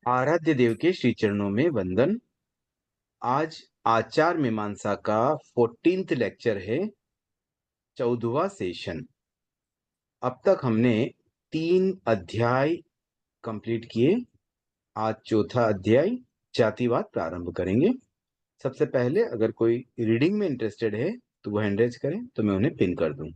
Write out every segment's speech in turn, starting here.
आराध्य देव के श्री चरणों में वंदन। आज आचार मीमांसा का 14th लेक्चर है, 14वां सेशन। अब तक हमने 3 अध्याय कंप्लीट किए। आज चौथा अध्याय जातिवाद प्रारंभ करेंगे। सबसे पहले अगर कोई रीडिंग में इंटरेस्टेड है तो वो हैंड रेज करें तो मैं उन्हें पिन कर दूं।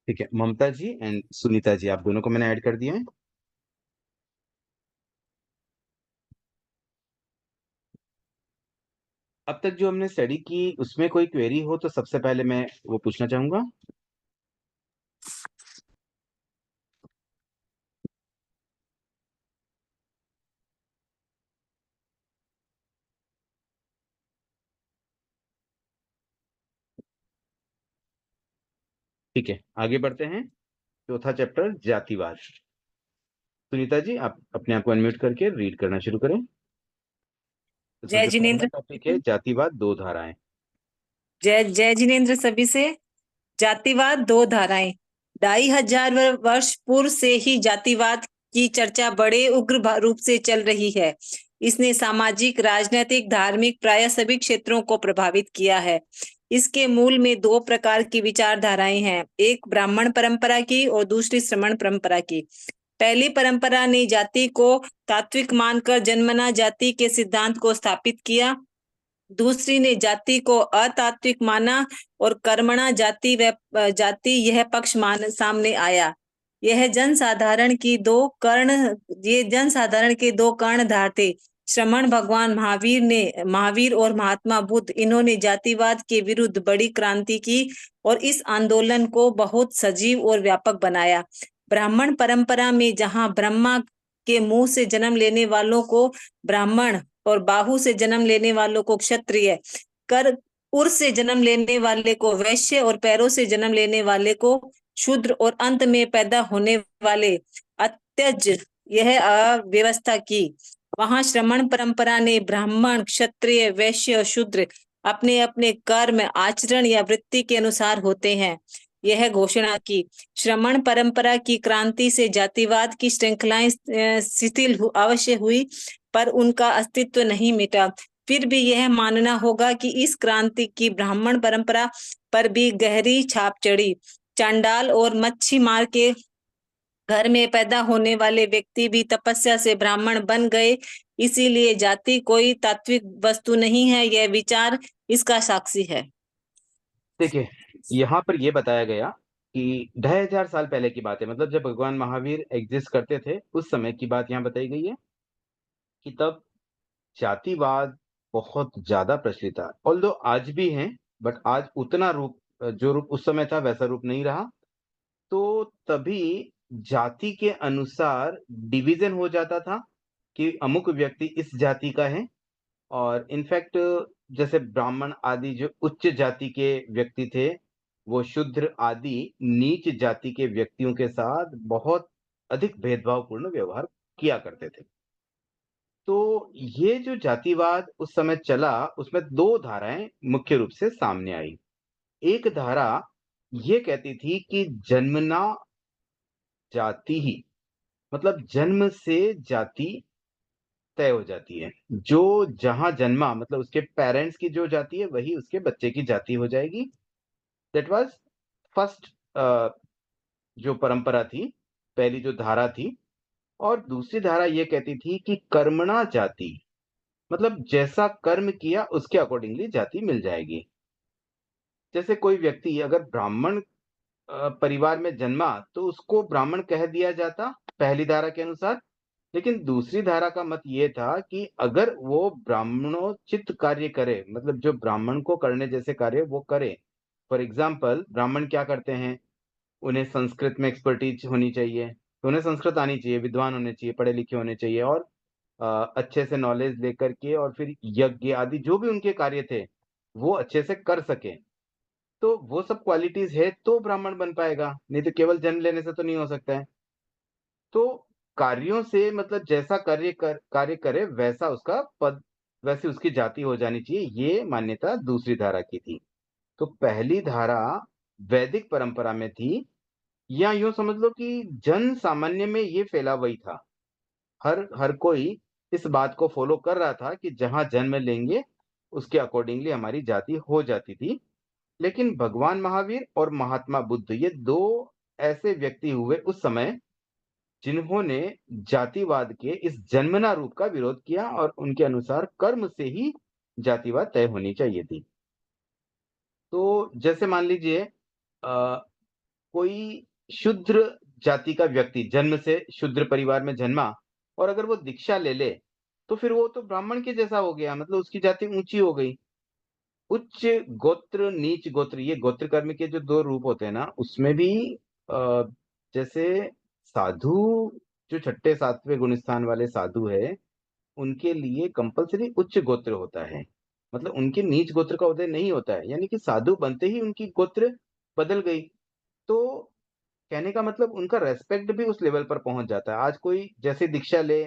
ठीक है, ममता जी एंड सुनीता जी, आप दोनों को मैंने ऐड कर दिया है। अब तक जो हमने स्टडी की उसमें कोई क्वेरी हो तो सबसे पहले मैं वो पूछना चाहूंगा। ठीक है, आगे बढ़ते हैं। चौथा चैप्टर जातिवाद। सुनीता जी, आप अपने आप को अनम्यूट करके रीड करना शुरू करें। इसमें जय जो पहला जिनेन्द्र। टॉपिक है जातिवाद दो धाराएं। जय जय जिनेन्द्र सभी से। जातिवाद दो धाराएं। 2500 वर्ष पूर्व से ही जातिवाद की चर्चा बड़े उग्र रूप से चल रही है। इसने सामाजिक, राजनीतिक, धार्मिक प्राय सभी क्षेत्रों को प्रभावित किया है। इसके मूल में दो प्रकार की विचारधाराएं हैं, एक ब्राह्मण परंपरा की और दूसरी श्रमण परंपरा की। पहली परंपरा ने जाति को तात्विक मानकर जन्मना जाति के सिद्धांत को स्थापित किया। दूसरी ने जाति को अतात्विक माना और कर्मणा जाति व जाति यह पक्ष मान सामने आया। यह जनसाधारण की दो कर्ण ये जनसाधारण के दो कर्णधार थे। श्रमण भगवान महावीर और महात्मा बुद्ध, इन्होंने जातिवाद के विरुद्ध बड़ी क्रांति की और इस आंदोलन को बहुत सजीव और व्यापक बनाया। ब्राह्मण परंपरा में जहां ब्रह्मा के मुंह से जन्म लेने वालों को ब्राह्मण और बाहु से जन्म लेने वालों को क्षत्रिय, कर उर से जन्म लेने वाले को वैश्य और पैरों से जन्म लेने वाले को शूद्र और अंत में पैदा होने वाले अत्यज यह अव्यवस्था की, वहां श्रमण परंपरा ने ब्राह्मण, क्षत्रिय, वैश्य और शूद्र अपने अपने कर्म, आचरण या वृत्ति के अनुसार होते हैं, यह घोषणा की। श्रमण परंपरा की क्रांति से जातिवाद की श्रृंखलाएं शिथिल अवश्य हुई, पर उनका अस्तित्व नहीं मिटा। फिर भी यह मानना होगा कि इस क्रांति की ब्राह्मण परंपरा पर भी गहरी छाप चढ़ी। चांडाल और मच्छी मार के घर में पैदा होने वाले व्यक्ति भी तपस्या से ब्राह्मण बन गए। इसीलिए जाति कोई तात्विक वस्तु नहीं है, यह विचार इसका साक्षी है। देखिए, यहाँ पर ये बताया गया कि 2500 साल पहले की बात है, मतलब जब भगवान महावीर एग्जिस्ट करते थे उस समय की बात यहाँ बताई गई है कि तब जातिवाद बहुत ज्यादा प्रचलित था। ऑल्दो आज भी है, बट आज उतना रूप, जो रूप उस समय था वैसा रूप नहीं रहा। तो तभी जाति के अनुसार डिवीजन हो जाता था कि अमुक व्यक्ति इस जाति का है। और इनफैक्ट जैसे ब्राह्मण आदि जो उच्च जाति के व्यक्ति थे, वो शूद्र आदि नीच जाति के व्यक्तियों के साथ बहुत अधिक भेदभावपूर्ण व्यवहार किया करते थे। तो ये जो जातिवाद उस समय चला, उसमें दो धाराएं मुख्य रूप से सामने आई। एक धारा ये कहती थी कि जन्मना जाति ही, मतलब जन्म से जाति तय हो जाती है। जो जहां जन्मा, मतलब उसके पेरेंट्स की जो जाति है वही उसके बच्चे की जाति हो जाएगी। दैट वाज फर्स्ट जो परंपरा थी, पहली जो धारा थी। और दूसरी धारा ये कहती थी कि कर्मणा जाति, मतलब जैसा कर्म किया उसके अकॉर्डिंगली जाति मिल जाएगी। जैसे कोई व्यक्ति अगर ब्राह्मण परिवार में जन्मा तो उसको ब्राह्मण कह दिया जाता, पहली धारा के अनुसार। लेकिन दूसरी धारा का मत ये था कि अगर वो ब्राह्मणोचित कार्य करे, मतलब जो ब्राह्मण को करने जैसे कार्य वो करे। फॉर एग्जाम्पल, ब्राह्मण क्या करते हैं, उन्हें संस्कृत में एक्सपर्टीज होनी चाहिए, तो उन्हें संस्कृत आनी चाहिए, विद्वान होने चाहिए, पढ़े लिखे होने चाहिए, और अच्छे से नॉलेज लेकर के और फिर यज्ञ आदि जो भी उनके कार्य थे वो अच्छे से कर सके। तो वो सब क्वालिटीज है तो ब्राह्मण बन पाएगा, नहीं तो केवल जन्म लेने से तो नहीं हो सकता है। तो कार्यों से मतलब जैसा कार्य करे वैसा उसका पद, वैसी उसकी जाति हो जानी चाहिए, ये मान्यता दूसरी धारा की थी। तो पहली धारा वैदिक परंपरा में थी, या यूं समझ लो कि जन सामान्य में ये फैला वही था। हर हर कोई इस बात को फॉलो कर रहा था कि जहां जन्म लेंगे उसके अकॉर्डिंगली हमारी जाति हो जाती थी। लेकिन भगवान महावीर और महात्मा बुद्ध, ये दो ऐसे व्यक्ति हुए उस समय जिन्होंने जातिवाद के इस जन्मना रूप का विरोध किया, और उनके अनुसार कर्म से ही जातिवाद तय होनी चाहिए थी। तो जैसे मान लीजिए कोई शूद्र जाति का व्यक्ति जन्म से शूद्र परिवार में जन्मा, और अगर वो दीक्षा ले ले तो फिर वो तो ब्राह्मण के जैसा हो गया, मतलब उसकी जाति ऊंची हो गई। उच्च गोत्र नीच गोत्र, ये गोत्र कर्म के जो दो रूप होते हैं ना, उसमें भी आ, जैसे साधु, जो छठे सातवें गुण स्थान वाले साधु है, उनके लिए कंपलसरी उच्च गोत्र होता है, मतलब उनके नीच गोत्र का उदय नहीं होता है, यानी कि साधु बनते ही उनकी गोत्र बदल गई। तो कहने का मतलब उनका रेस्पेक्ट भी उस लेवल पर पहुंच जाता है। आज कोई जैसे दीक्षा ले,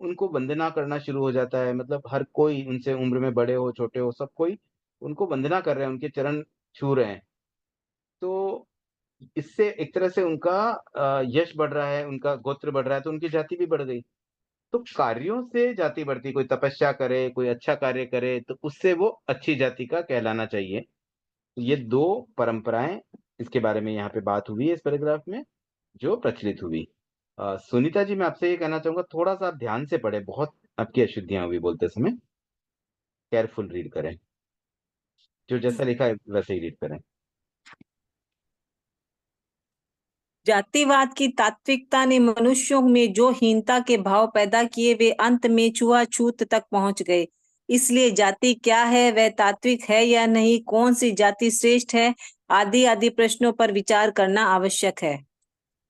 उनको वंदना करना शुरू हो जाता है, मतलब हर कोई उनसे उम्र में बड़े हो छोटे हो सब कोई उनको वंदना कर रहे हैं, उनके चरण छू रहे हैं। तो इससे एक तरह से उनका यश बढ़ रहा है, उनका गोत्र बढ़ रहा है, तो उनकी जाति भी बढ़ गई। तो कार्यों से जाति बढ़ती, कोई तपस्या करे, कोई अच्छा कार्य करे, तो उससे वो अच्छी जाति का कहलाना चाहिए। ये दो परंपराएं, इसके बारे में यहाँ पे बात हुई है इस पैराग्राफ में, जो प्रचलित हुई। सुनीता जी, मैं आपसे ये कहना चाहूंगा, थोड़ा सा आप ध्यान से पढ़े, बहुत आपकी अशुद्धियां हुई बोलते समय, केयरफुल रीड करें, जो जैसा लिखा है वैसे ही रीड करें। जातिवाद की तात्विकता ने मनुष्यों में जो हीनता के भाव पैदा किए, वे अंत में छुआछूत तक पहुंच गए। इसलिए जाति क्या है, वह तात्विक है या नहीं, कौन सी जाति श्रेष्ठ है, आदि आदि प्रश्नों पर विचार करना आवश्यक है।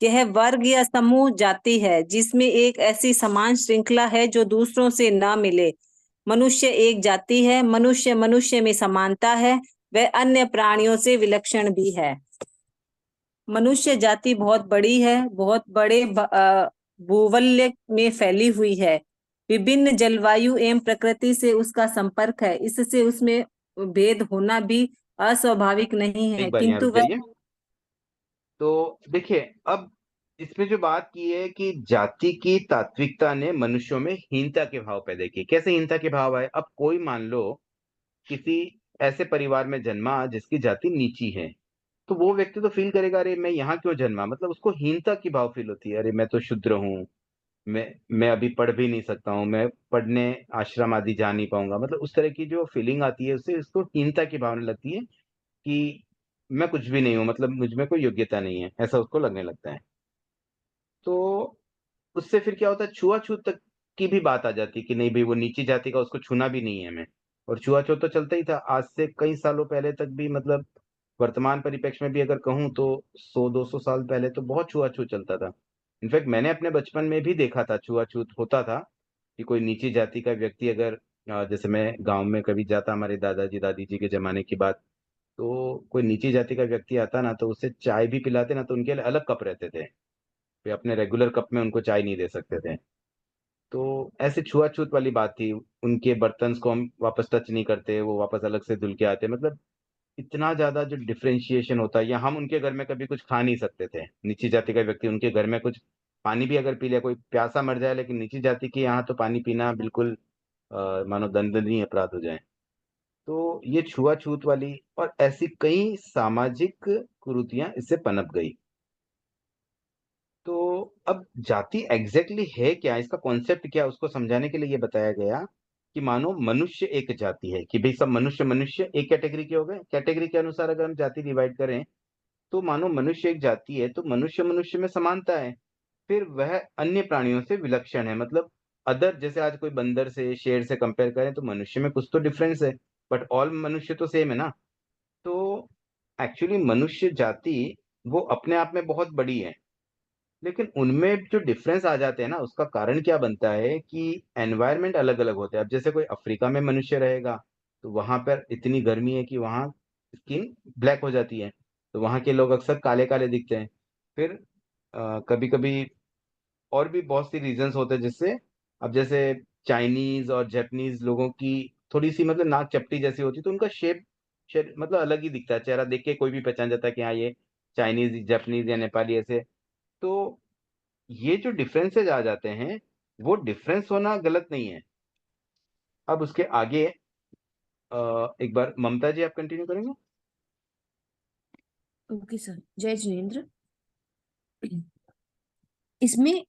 यह वर्ग या समूह जाति है जिसमें एक ऐसी समान श्रृंखला है जो दूसरों से न मिले। मनुष्य एक जाति है, मनुष्य मनुष्य में समानता है, वह अन्य प्राणियों से विलक्षण भी है। मनुष्य जाति बहुत बड़ी है, बहुत बड़े भूवल्य में फैली हुई है। विभिन्न जलवायु एवं प्रकृति से उसका संपर्क है, इससे उसमें भेद होना भी अस्वाभाविक नहीं है, एक बार यहाँ रुक किंतु वह जाइए। तो देखिए, अब इसमें जो बात की है कि जाति की तात्विकता ने मनुष्यों में हीनता के भाव पैदा किए। कैसे हीनता के भाव आए? अब कोई मान लो किसी ऐसे परिवार में जन्मा जिसकी जाति नीची है, तो वो व्यक्ति तो फील करेगा, अरे मैं यहाँ क्यों जन्मा, मतलब उसको हीनता की भाव फील होती है, अरे मैं तो शूद्र हूँ, मैं अभी पढ़ भी नहीं सकता हूँ, मैं पढ़ने आश्रम आदि जा नहीं पाऊंगा, मतलब उस तरह की जो फीलिंग आती है उससे उसको हीनता की भावना लगती है कि मैं कुछ भी नहीं हूँ, मतलब मुझ में कोई योग्यता नहीं है, ऐसा उसको लगने लगता है। तो उससे फिर क्या होता है, छुआछूत तक की भी बात आ जाती है कि नहीं भाई वो नीची जाति का, उसको छूना भी नहीं है हमें। और छुआछूत तो चलता ही था आज से कई सालों पहले तक भी, मतलब वर्तमान परिप्रेक्ष्य में भी अगर कहूँ तो 100-200 साल पहले तो बहुत छुआछूत चलता था। इनफैक्ट मैंने अपने बचपन में भी देखा था, छुआछूत होता था कि कोई नीची जाति का व्यक्ति अगर जैसे मैं गांव में कभी जाता, हमारे दादाजी दादी जी के जमाने की बात, तो कोई नीची जाति का व्यक्ति आता ना, तो उससे चाय भी पिलाते ना, तो उनके लिए अलग कप रहते थे, वे अपने रेगुलर कप में उनको चाय नहीं दे सकते थे। तो ऐसे छुआछूत वाली बात थी। उनके बर्तन को हम वापस टच नहीं करते, वो वापस अलग से धुल के आते, मतलब इतना ज्यादा जो डिफरेंशिएशन होता है, या हम उनके घर में कभी कुछ खा नहीं सकते थे, नीची जाति का व्यक्ति उनके घर में कुछ पानी भी अगर पी ले, कोई प्यासा मर जाए, लेकिन नीची जाति के यहाँ तो पानी पीना बिल्कुल मानो दंडनीय अपराध हो जाए। तो ये छुआछूत वाली और ऐसी कई सामाजिक कुरीतियां इससे पनप गई। तो अब जाति एग्जैक्टली है क्या, इसका कॉन्सेप्ट क्या है, उसको समझाने के लिए ये बताया गया कि मानो मनुष्य एक जाति है, कि भाई सब मनुष्य मनुष्य एक कैटेगरी के हो गए, कैटेगरी के अनुसार अगर हम जाति डिवाइड करें, तो मानो मनुष्य एक जाति है, तो मनुष्य मनुष्य में समानता है, फिर वह अन्य प्राणियों से विलक्षण है, मतलब अदर, जैसे आज कोई बंदर से शेर से कंपेयर करें तो मनुष्य में कुछ तो डिफरेंस है, बट ऑल मनुष्य तो सेम है ना। तो एक्चुअली मनुष्य जाति वो अपने आप में बहुत बड़ी है, लेकिन उनमें जो डिफरेंस आ जाते हैं ना, उसका कारण क्या बनता है कि एनवायरनमेंट अलग अलग होते हैं। अब जैसे कोई अफ्रीका में मनुष्य रहेगा, तो वहां पर इतनी गर्मी है कि वहाँ स्किन ब्लैक हो जाती है, तो वहाँ के लोग अक्सर काले काले दिखते हैं। फिर कभी कभी और भी बहुत सी रीजंस होते हैं जिससे, अब जैसे चाइनीज और जापानीज लोगों की थोड़ी सी मतलब नाक चपटी जैसी होती है, तो उनका शेप मतलब अलग ही दिखता है, चेहरा देख के कोई भी पहचान जाता है कि हाँ ये चाइनीज, जापानीज या नेपाली ऐसे। तो ये जो डिफरेंसेस आ जाते हैं, वो डिफरेंस होना गलत नहीं है। अब उसके आगे एक बार ममता जी आप कंटिन्यू करेंगे। Okay sir. जय जिनेन्द्र। इसमें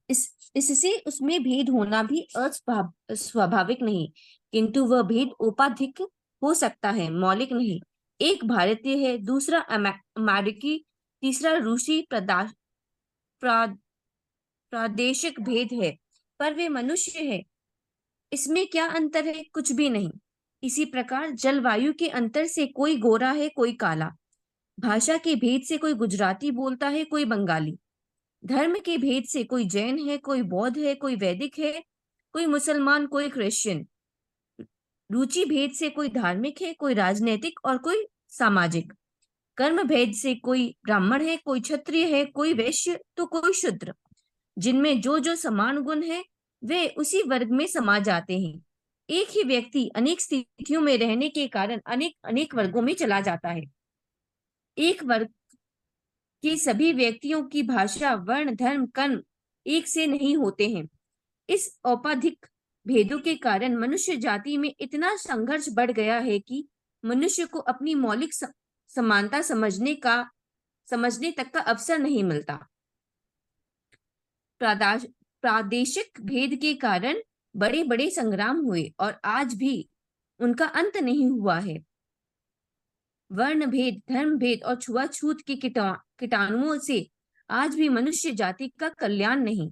इससे उसमें भेद होना भी स्वाभाविक नहीं, किंतु वह भेद औपाधिक हो सकता है, मौलिक नहीं। एक भारतीय है, दूसरा अमेरिकी, तीसरा रूसी। प्रा- प्रादेशिक भेद है, पर वे मनुष्य है। इसमें क्या अंतर है? कुछ भी नहीं। इसी प्रकार जलवायु के अंतर से कोई गोरा है, कोई काला। भाषा के भेद से कोई गुजराती बोलता है, कोई बंगाली। धर्म के भेद से कोई जैन है, कोई बौद्ध है, कोई वैदिक है, कोई मुसलमान, कोई क्रिश्चियन। रुचि भेद से कोई धार्मिक है, कोई राजनीतिक और कोई सामाजिक। कर्म भेद से कोई ब्राह्मण है, कोई क्षत्रिय है, कोई वैश्य तो कोई शूद्र। जिनमें जो जो समान गुण है, वे उसी वर्ग में समा जाते हैं। एक ही व्यक्ति अनेक स्थितियों में रहने के कारण अनेक अनेक वर्गों में चला जाता है। एक वर्ग के सभी व्यक्तियों की भाषा, वर्ण, धर्म, कर्म एक से नहीं होते हैं। इस औपाधिक भेदों के कारण मनुष्य जाति में इतना संघर्ष बढ़ गया है कि मनुष्य को अपनी मौलिक समानता समझने तक का अवसर नहीं मिलता। प्रादेशिक भेद के कारण बड़े बड़े संग्राम हुए और आज भी उनका अंत नहीं हुआ है। वर्ण भेद, धर्म भेद और छुआछूत के कीटाणुओं से आज भी मनुष्य जाति का कल्याण नहीं।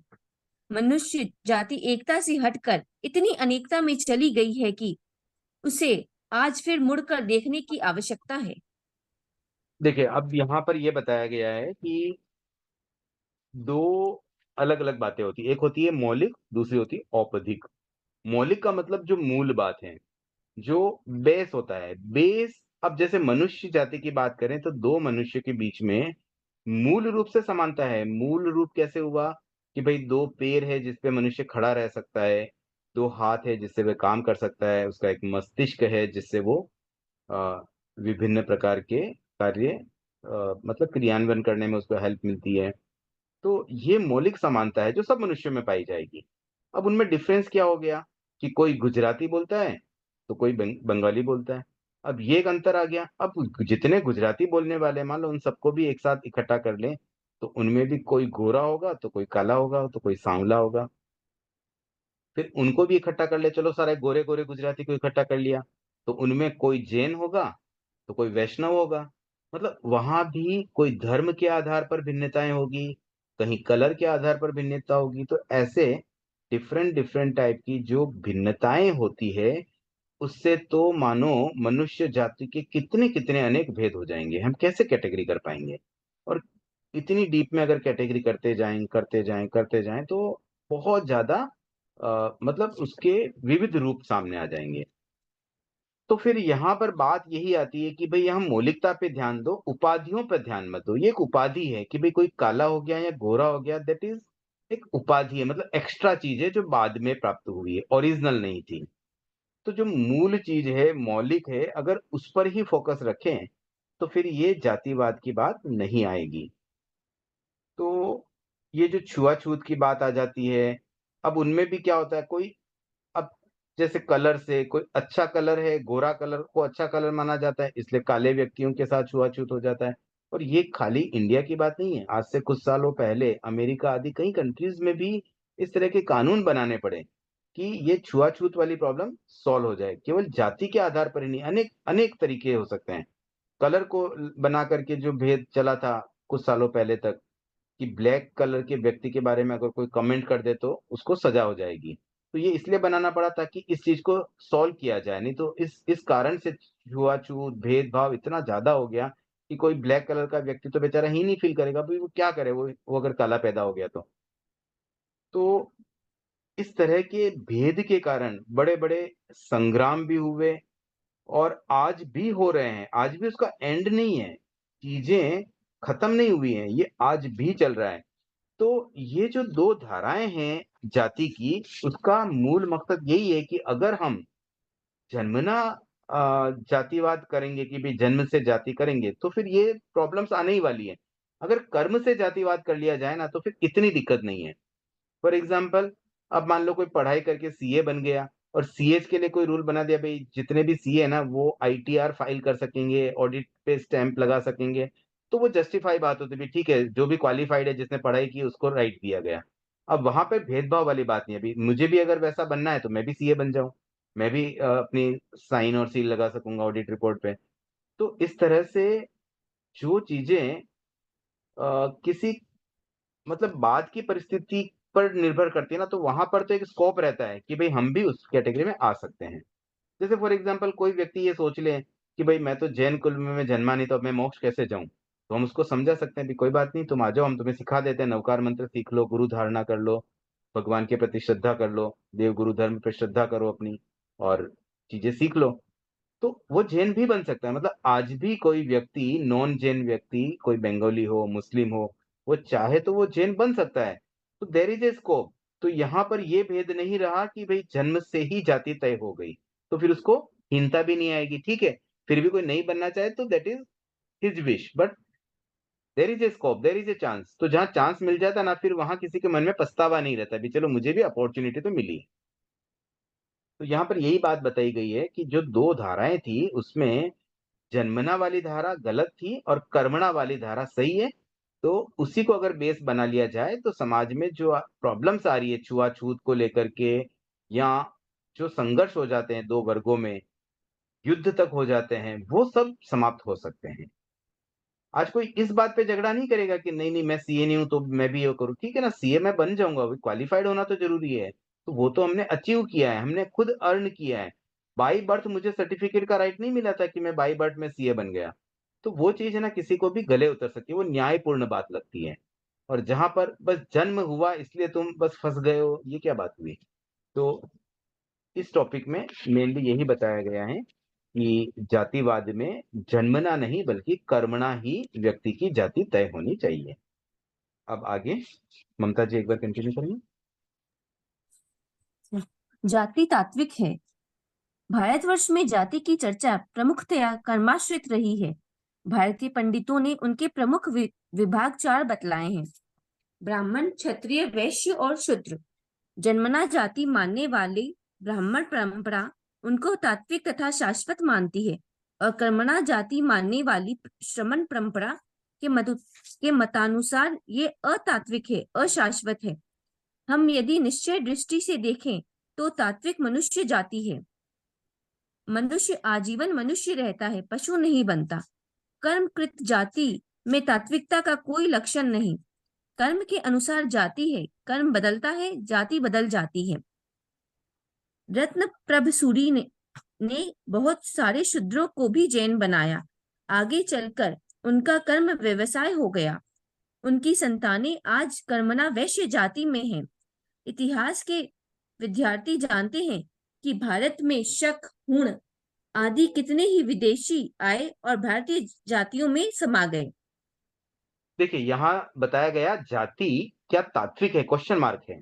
मनुष्य जाति एकता से हटकर इतनी अनेकता में चली गई है कि उसे आज फिर मुड़कर देखने की आवश्यकता है। देखिए, अब यहाँ पर ये बताया गया है कि दो अलग अलग बातें होती है, एक होती है मौलिक, दूसरी होती है औपधिक। मौलिक का मतलब जो मूल बात है, जो बेस होता है, बेस। अब जैसे मनुष्य जाति की बात करें तो दो मनुष्य के बीच में मूल रूप से समानता है। मूल रूप कैसे हुआ कि भाई दो पैर है जिसपे मनुष्य खड़ा रह सकता है, दो हाथ है जिससे वह काम कर सकता है, उसका एक मस्तिष्क है जिससे वो अ, विभिन्न प्रकार के कार्य मतलब क्रियान्वयन करने में उसको हेल्प मिलती है। तो ये मौलिक समानता है जो सब मनुष्यों में पाई जाएगी। अब उनमें डिफरेंस क्या हो गया कि कोई गुजराती बोलता है तो कोई बंगाली बोलता है। अब ये एक अंतर आ गया। अब जितने गुजराती बोलने वाले हैं, मान लो उन सबको भी एक साथ इकट्ठा कर लें, तो उनमें भी कोई गोरा होगा तो कोई काला होगा तो कोई सांवला होगा। फिर उनको भी इकट्ठा कर ले, चलो सारे गोरे गोरे गुजराती को इकट्ठा कर लिया, तो उनमें कोई जैन होगा तो कोई वैष्णव होगा। मतलब वहां भी कोई धर्म के आधार पर भिन्नताएं होगी, कहीं कलर के आधार पर भिन्नता होगी। तो ऐसे डिफरेंट डिफरेंट टाइप की जो भिन्नताएं होती है, उससे तो मानो मनुष्य जाति के कितने कितने अनेक भेद हो जाएंगे, हम कैसे कैटेगरी कर पाएंगे। और इतनी डीप में अगर कैटेगरी करते जाएं करते जाएं करते जाएं तो बहुत ज्यादा मतलब उसके विविध रूप सामने आ जाएंगे। तो फिर यहाँ पर बात यही आती है कि भाई हम मौलिकता पे ध्यान दो, उपाधियों पे ध्यान मत दो। ये एक उपाधि है कि भाई कोई काला हो गया या गोरा हो गया, दैट इज एक उपाधि है, मतलब एक्स्ट्रा चीज है जो बाद में प्राप्त हुई है, ओरिजिनल नहीं थी। तो जो मूल चीज है, मौलिक है, अगर उस पर ही फोकस रखें तो फिर ये जातिवाद की बात नहीं आएगी। तो ये जो छुआछूत की बात आ जाती है, अब उनमें भी क्या होता है, कोई अब जैसे कलर से, कोई अच्छा कलर है, गोरा कलर को अच्छा कलर माना जाता है, इसलिए काले व्यक्तियों के साथ छुआछूत हो जाता है। और ये खाली इंडिया की बात नहीं है, आज से कुछ सालों पहले अमेरिका आदि कई कंट्रीज में भी इस तरह के कानून बनाने पड़े कि ये छुआछूत वाली प्रॉब्लम सॉल्व हो जाए। केवल जाति के आधार पर ही नहीं, अनेक अनेक तरीके हो सकते हैं। कलर को बना करके जो भेद चला था कुछ सालों पहले तक, कि ब्लैक कलर के व्यक्ति के बारे में अगर कोई कमेंट कर दे तो उसको सजा हो जाएगी, तो ये इसलिए बनाना पड़ा ताकि इस चीज को सॉल्व किया जाए। नहीं तो इस कारण से छुआछूत भेदभाव इतना ज्यादा हो गया कि कोई ब्लैक कलर का व्यक्ति तो बेचारा ही नहीं फील करेगा, भाई वो क्या करे, वो अगर काला पैदा हो गया तो इस तरह के भेद के कारण बड़े बड़े संग्राम भी हुए और आज भी हो रहे हैं। आज भी उसका एंड नहीं है, चीजें खत्म नहीं हुई हैं, ये आज भी चल रहा है। तो ये जो 2 धाराएँ हैं जाति की, उसका मूल मकसद यही है कि अगर हम जन्मना जातिवाद करेंगे कि भई जन्म से जाति करेंगे, तो फिर ये प्रॉब्लम्स आने ही वाली है। अगर कर्म से जातिवाद कर लिया जाए ना, तो फिर इतनी दिक्कत नहीं है। फॉर एग्ज़ाम्पल, अब मान लो कोई पढ़ाई करके सीए बन गया और सीएस के लिए कोई रूल बना दिया, भई जितने भी सीए हैं ना, वो आईटीआर फाइल कर सकेंगे, ऑडिट पे स्टैम्प लगा सकेंगे, तो वो जस्टिफाई बात होती है, भई ठीक है, जो भी क्वालिफाइड है, जिसने पढ़ाई की, उसको राइट दिया गया। अब वहाँ पे भेदभाव वाली बात नहीं है, अभी मुझे भी अगर वैसा बनना है, तो मैं भी सीए बन जाऊँ। मैं भी अपनी साइन और सील लगा सकूँगा ऑडिट रिपोर्ट पे। तो इस तरह से जो चीज़ें किसी मतलब बाद की परिस्थिति पर निर्भर करती है ना, तो वहाँ पर तो एक स्कोप रहता है कि भई हम भी उस कैटेगरी में आ सकते हैं। जैसे फॉर एग्ज़ाम्पल कोई व्यक्ति ये सोच ले कि भई मैं तो जैन कुल में मैं जन्मा नहीं, तो अब मैं मोक्ष कैसे जाऊँ? तो हम उसको समझा सकते हैं, भई कोई बात नहीं, तुम आ जाओ, हम तुम्हें सिखा देते हैं, नवकार मंत्र सीख लो, गुरु धारणा कर लो, भगवान के प्रति श्रद्धा कर लो, देव गुरु धर्म पे श्रद्धा करो अपनी और चीज़ें सीख लो। तो वो जैन भी बन सकता है, मतलब आज भी कोई व्यक्ति, नॉन जैन व्यक्ति, कोई बंगाली हो, मुस्लिम हो, वो चाहे तो वो जैन बन सकता है। तो देयर इज़ ए स्कोप। तो यहाँ पर ये भेद नहीं रहा कि भई जन्म से ही जाति तय हो गई, तो फिर उसको हीनता भी नहीं आएगी, ठीक है। फिर भी कोई नहीं बनना चाहे तो that is his wish, but there is a scope, there is a chance. तो जहाँ चांस मिल जाता है ना, फिर वहाँ किसी के मन में पछतावा नहीं रहता, भी चलो मुझे भी अपॉर्च्युनिटी तो मिली। तो यहाँ पर यही बात बताई गई है कि जो 2 धाराएँ थी, उसमें जन्मना वाली धारा गलत थी और कर्मणा वाली धारा सही है। तो उसी को अगर बेस बना लिया जाए, तो समाज में जो प्रॉब्लम्स आ रही है छुआ-छूत को लेकर के, या जो संघर्ष हो जाते हैं 2 वर्गों में, युद्ध तक हो जाते हैं, वो सब समाप्त हो सकते हैं। आज कोई इस बात पे झगड़ा नहीं करेगा कि नहीं, नहीं मैं सीए नहीं हूँ तो मैं भी ये करूँ। ठीक है ना, सीए मैं बन जाऊँगा, अभी क्वालिफाइड होना तो ज़रूरी है। तो वो तो हमने अचीव किया है, हमने खुद अर्न किया है। बाय बर्थ मुझे सर्टिफ़िकेट का राइट नहीं मिला था कि मैं बाय बर्थ में सीए बन गया। तो वो चीज़ है ना, किसी को भी गले उतर सकती है, वो न्यायपूर्ण बात लगती है। और जहाँ पर बस जन्म हुआ इसलिए तुम बस फँस गए हो, ये क्या बात हुई? तो इस टॉपिक में मेनली यही बताया गया है कि जातिवाद में जन्मना नहीं बल्कि कर्मणा ही व्यक्ति की जाति तय होनी चाहिए। अब आगे ममता जी एक बार कंटिन्यू करेंगे? जाति तात्विक है। भारतवर्ष में जाति की चर्चा प्रमुखतया कर्माश्रित रही है। भारतीय पंडितों ने उनके प्रमुख विभाग 4 बतलाए हैं: ब्राह्मण, क्षत्रिय, वैश्य और शूद्र। जन्मना जाति मानने वाले ब्राह्मण परंपरा उनको तात्विक तथा शाश्वत मानती है, और कर्मणा जाति मानने वाली श्रमण परंपरा के मतानुसार ये अतात्विक है, अशाश्वत है। हम यदि निश्चय दृष्टि से देखें तो तात्विक मनुष्य जाति है। मनुष्य आजीवन मनुष्य रहता है, पशु नहीं बनता। कर्मकृत जाति में तात्विकता का कोई लक्षण नहीं। कर्म के अनुसार जाति है, कर्म बदलता है, जाति बदल जाती है। रत्न प्रभ सूरी ने बहुत सारे शूद्रों को भी जैन बनाया। आगे चलकर उनका कर्म व्यवसाय हो गया। उनकी संतानें आज कर्मणा वैश्य जाति में हैं। इतिहास के विद्यार्थी जानते हैं कि भारत में शक, हुण आदि कितने ही विदेशी आए और भारतीय जातियों में समा गए। देखिए यहाँ बताया गया जाति क्या तात्विक है, क्वेश्चन मार्क है।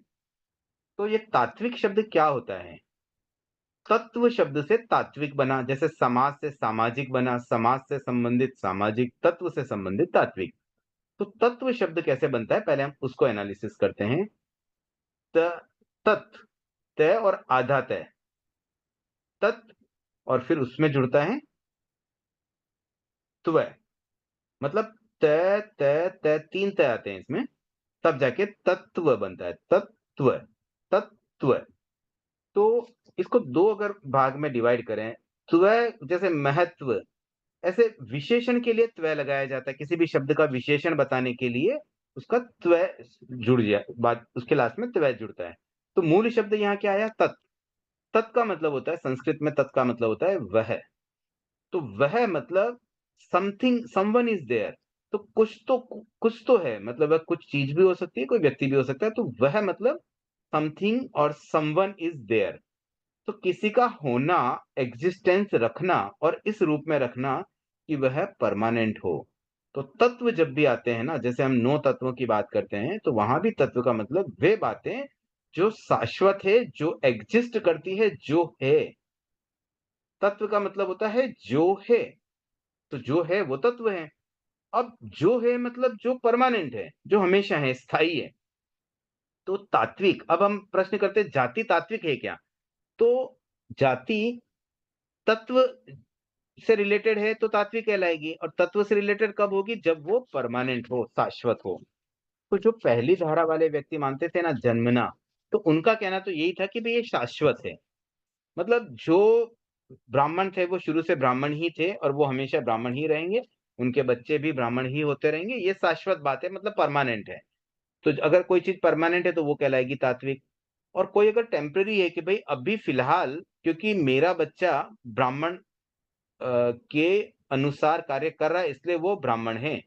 तो ये तात्विक शब्द क्या होता है? तत्व शब्द से तात्विक बना, जैसे समाज से सामाजिक बना, समाज से संबंधित सामाजिक, तत्व से संबंधित तात्विक। तो तत्व शब्द कैसे बनता है, पहले हम उसको एनालिसिस करते हैं। तत्, तय और आधा तय, तत्, और फिर उसमें जुड़ता है त्व, मतलब तय तय तय, 3 तय आते हैं इसमें, तब जाके तत्व बनता है। तत्व, तत्व। तो इसको 2 अगर भाग में डिवाइड करें, त्व जैसे महत्व, ऐसे विशेषण के लिए त्व लगाया जाता है, किसी भी शब्द का विशेषण बताने के लिए उसका त्व जुड़ जाए, बाद उसके लास्ट में त्व जुड़ता है। तो मूल शब्द यहाँ क्या आया? तत्। तत् का मतलब होता है, संस्कृत में तत् का मतलब होता है वह। तो वह मतलब समथिंग, समवन इज देयर। तो कुछ तो है, मतलब वह कुछ चीज भी हो सकती है, कोई व्यक्ति भी हो सकता है। तो वह मतलब समथिंग और समवन इज देयर। तो किसी का होना, एग्जिस्टेंस रखना, और इस रूप में रखना कि वह परमानेंट हो, तो तत्व जब भी आते हैं ना, जैसे हम 9 तत्वों की बात करते हैं, तो वहां भी तत्व का मतलब वे बातें जो शाश्वत है, जो एग्जिस्ट करती है, जो है। तत्व का मतलब होता है जो है, तो जो है वो तत्व है। अब जो है मतलब जो परमानेंट है, जो हमेशा है, स्थायी है। तो तात्विक, अब हम प्रश्न करते हैं जाति तात्विक है क्या? तो जाति तत्व से रिलेटेड है तो तात्विक कहलाएगी, और तत्व से रिलेटेड कब होगी? जब वो परमानेंट हो, शाश्वत हो। तो जो पहली धारा वाले व्यक्ति मानते थे ना जन्मना, तो उनका कहना तो यही था कि भाई ये शाश्वत है। मतलब जो ब्राह्मण थे वो शुरू से ब्राह्मण ही थे और वो हमेशा ब्राह्मण ही रहेंगे, उनके बच्चे भी ब्राह्मण ही होते रहेंगे, ये शाश्वत बात है, मतलब परमानेंट है। तो अगर कोई चीज परमानेंट है तो वो कहलाएगी तात्विक। और कोई अगर टेम्पररी है कि भाई अभी फिलहाल क्योंकि मेरा बच्चा ब्राह्मण के अनुसार कार्य कर रहा है इसलिए वो ब्राह्मण है,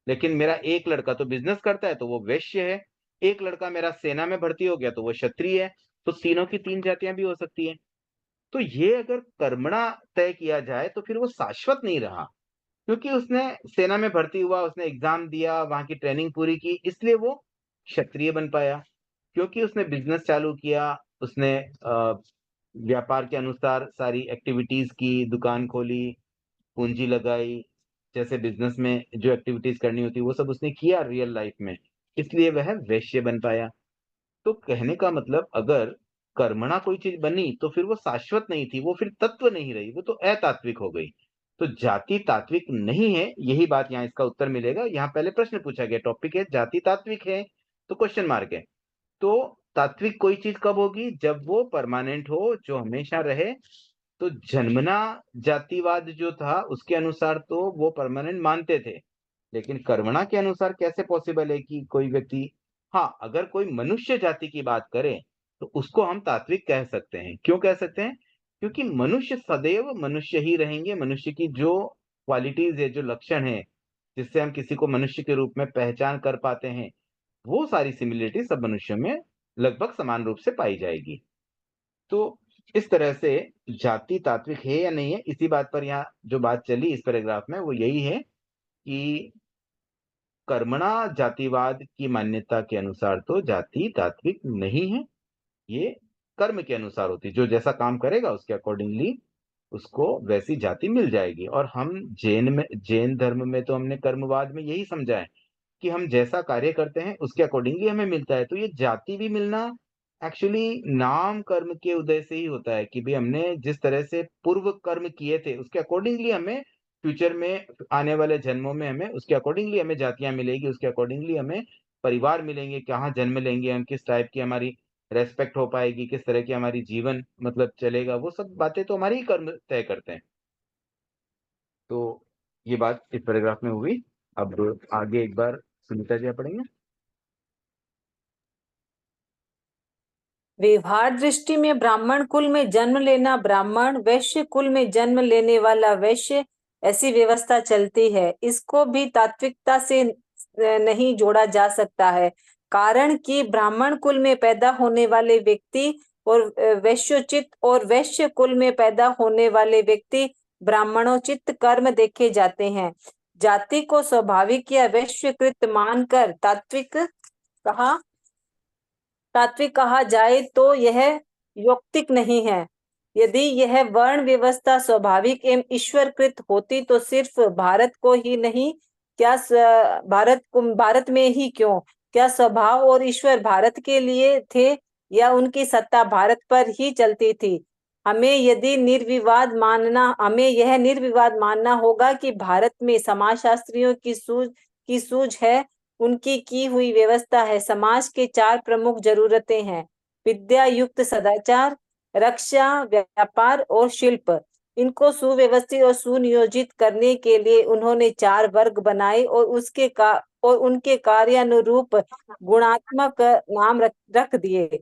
लेकिन मेरा एक लड़का तो बिजनेस करता है तो वो वैश्य है, एक लड़का मेरा सेना में भर्ती हो गया तो वो क्षत्रिय है। तो तीनों की तीन जातियां भी हो सकती है। तो ये अगर कर्मणा तय किया जाए तो फिर वो शाश्वत नहीं रहा, क्योंकि उसने सेना में भर्ती हुआ, उसने एग्जाम दिया, वहां की ट्रेनिंग पूरी की, इसलिए वो क्षत्रिय बन पाया। क्योंकि उसने बिजनेस चालू किया, उसने व्यापार के अनुसार सारी एक्टिविटीज की, दुकान खोली, पूंजी लगाई, जैसे बिजनेस में जो एक्टिविटीज करनी होती वो सब उसने किया रियल लाइफ में, इसलिए वह वैश्य बन पाया। तो कहने का मतलब अगर कर्मणा कोई चीज बनी तो फिर वो शाश्वत नहीं थी, वो फिर तत्व नहीं रही, वो तो अतात्विक हो गई। तो जाति तात्विक नहीं है, यही बात यहाँ इसका उत्तर मिलेगा। यहाँ पहले प्रश्न पूछा गया, टॉपिक है जाति तात्विक है, तो क्वेश्चन मार्क है। तो तात्विक कोई चीज कब होगी? जब वो परमानेंट हो, जो हमेशा रहे। तो जन्मना जातिवाद जो था उसके अनुसार तो वो परमानेंट मानते थे, लेकिन कर्मणा के अनुसार कैसे पॉसिबल है कि कोई व्यक्ति, हाँ अगर कोई मनुष्य जाति की बात करे तो उसको हम तात्विक कह सकते हैं। क्यों कह सकते हैं? क्योंकि मनुष्य सदैव मनुष्य ही रहेंगे। मनुष्य की जो क्वालिटीज है, जो लक्षण है, जिससे हम किसी को मनुष्य के रूप में पहचान कर पाते हैं, वो सारी सिमिलरिटी सब मनुष्यों में लगभग समान रूप से पाई जाएगी। तो इस तरह से जाति तात्विक है या नहीं है, इसी बात पर यहाँ जो बात चली इस पैराग्राफ में वो यही है कि कर्मणा जातिवाद की मान्यता के अनुसार तो जाति तात्विक नहीं है, ये कर्म के अनुसार होती, जो जैसा काम करेगा उसके अकॉर्डिंगली उसको वैसी जाति मिल जाएगी। और हम जैन धर्म में तो हमने कर्मवाद में यही समझा है कि हम जैसा कार्य करते हैं उसके अकॉर्डिंगली हमें मिलता है। तो ये जाति भी मिलना एक्चुअली नाम कर्म के उदय से ही होता है कि भाई हमने जिस तरह से पूर्व कर्म किए थे उसके अकॉर्डिंगली हमें फ्यूचर में, आने वाले जन्मों में हमें उसके अकॉर्डिंगली हमें जातियां मिलेगी, उसके अकॉर्डिंगली हमें परिवार मिलेंगे, कहाँ जन्म लेंगे हम, किस टाइप की हमारी रेस्पेक्ट हो पाएगी, किस तरह की हमारी जीवन मतलब चलेगा, वो सब बातें तो हमारी ही कर्म तय करते हैं। तो ये बात इस पैराग्राफ में हुई। अब आगे एक बार सुनीता जी आप पढ़ेंगे। व्यवहार दृष्टि में ब्राह्मण कुल में जन्म लेना ब्राह्मण, वैश्य कुल में जन्म लेने वाला वैश्य, ऐसी व्यवस्था चलती है। इसको भी तात्विकता से नहीं जोड़ा जा सकता है, कारण कि ब्राह्मण कुल में पैदा होने वाले व्यक्ति और वैश्योचित और वैश्य कुल में पैदा होने वाले व्यक्ति ब्राह्मणोचित कर्म देखे जाते हैं। जाति को स्वाभाविक या वैश्यकृत मानकर तात्विक कहा जाए तो यह यौक्तिक नहीं है। यदि यह वर्ण व्यवस्था स्वाभाविक एवं ईश्वरकृत होती तो सिर्फ भारत को ही नहीं, भारत में ही क्यों, क्या स्वभाव और ईश्वर भारत के लिए थे या उनकी सत्ता भारत पर ही चलती थी? हमें यह निर्विवाद मानना होगा कि भारत में समाजशास्त्रियों की सूझ है, उनकी की हुई व्यवस्था है। समाज के चार प्रमुख जरूरतें हैं: विद्या युक्त सदाचार, रक्षा, व्यापार और शिल्प। इनको सुव्यवस्थित और सुनियोजित करने के लिए उन्होंने चार वर्ग बनाए और उनके कार्यानुरूप गुणात्मक नाम रख दिए।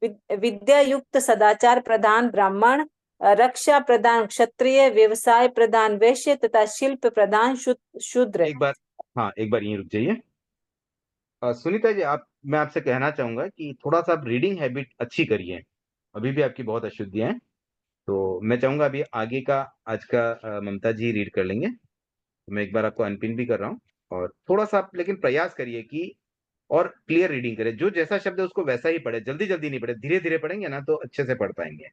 विद्या युक्त सदाचार प्रधान ब्राह्मण, रक्षा प्रधान क्षत्रिय, व्यवसाय प्रधान वैश्य तथा शिल्प प्रधान शूद्र। एक बार, हाँ एक बार यहीं रुक जाइए। सुनीता जी आप, मैं आपसे कहना चाहूंगा कि थोड़ा सा आप रीडिंग हैबिट अच्छी करिए। अभी भी आपकी बहुत अशुद्धियां हैं, तो मैं चाहूंगा अभी आगे का आज का ममता जी रीड कर लेंगे। तो मैं एक बार आपको अनपिन भी कर रहा हूँ और थोड़ा-सा आप लेकिन प्रयास करिए कि और क्लियर रीडिंग करें। जो जैसा शब्द है उसको वैसा ही पढ़ें, जल्दी-जल्दी नहीं पढ़ें, धीरे-धीरे पढ़ेंगे ना तो अच्छे से पढ़ पाएँगे।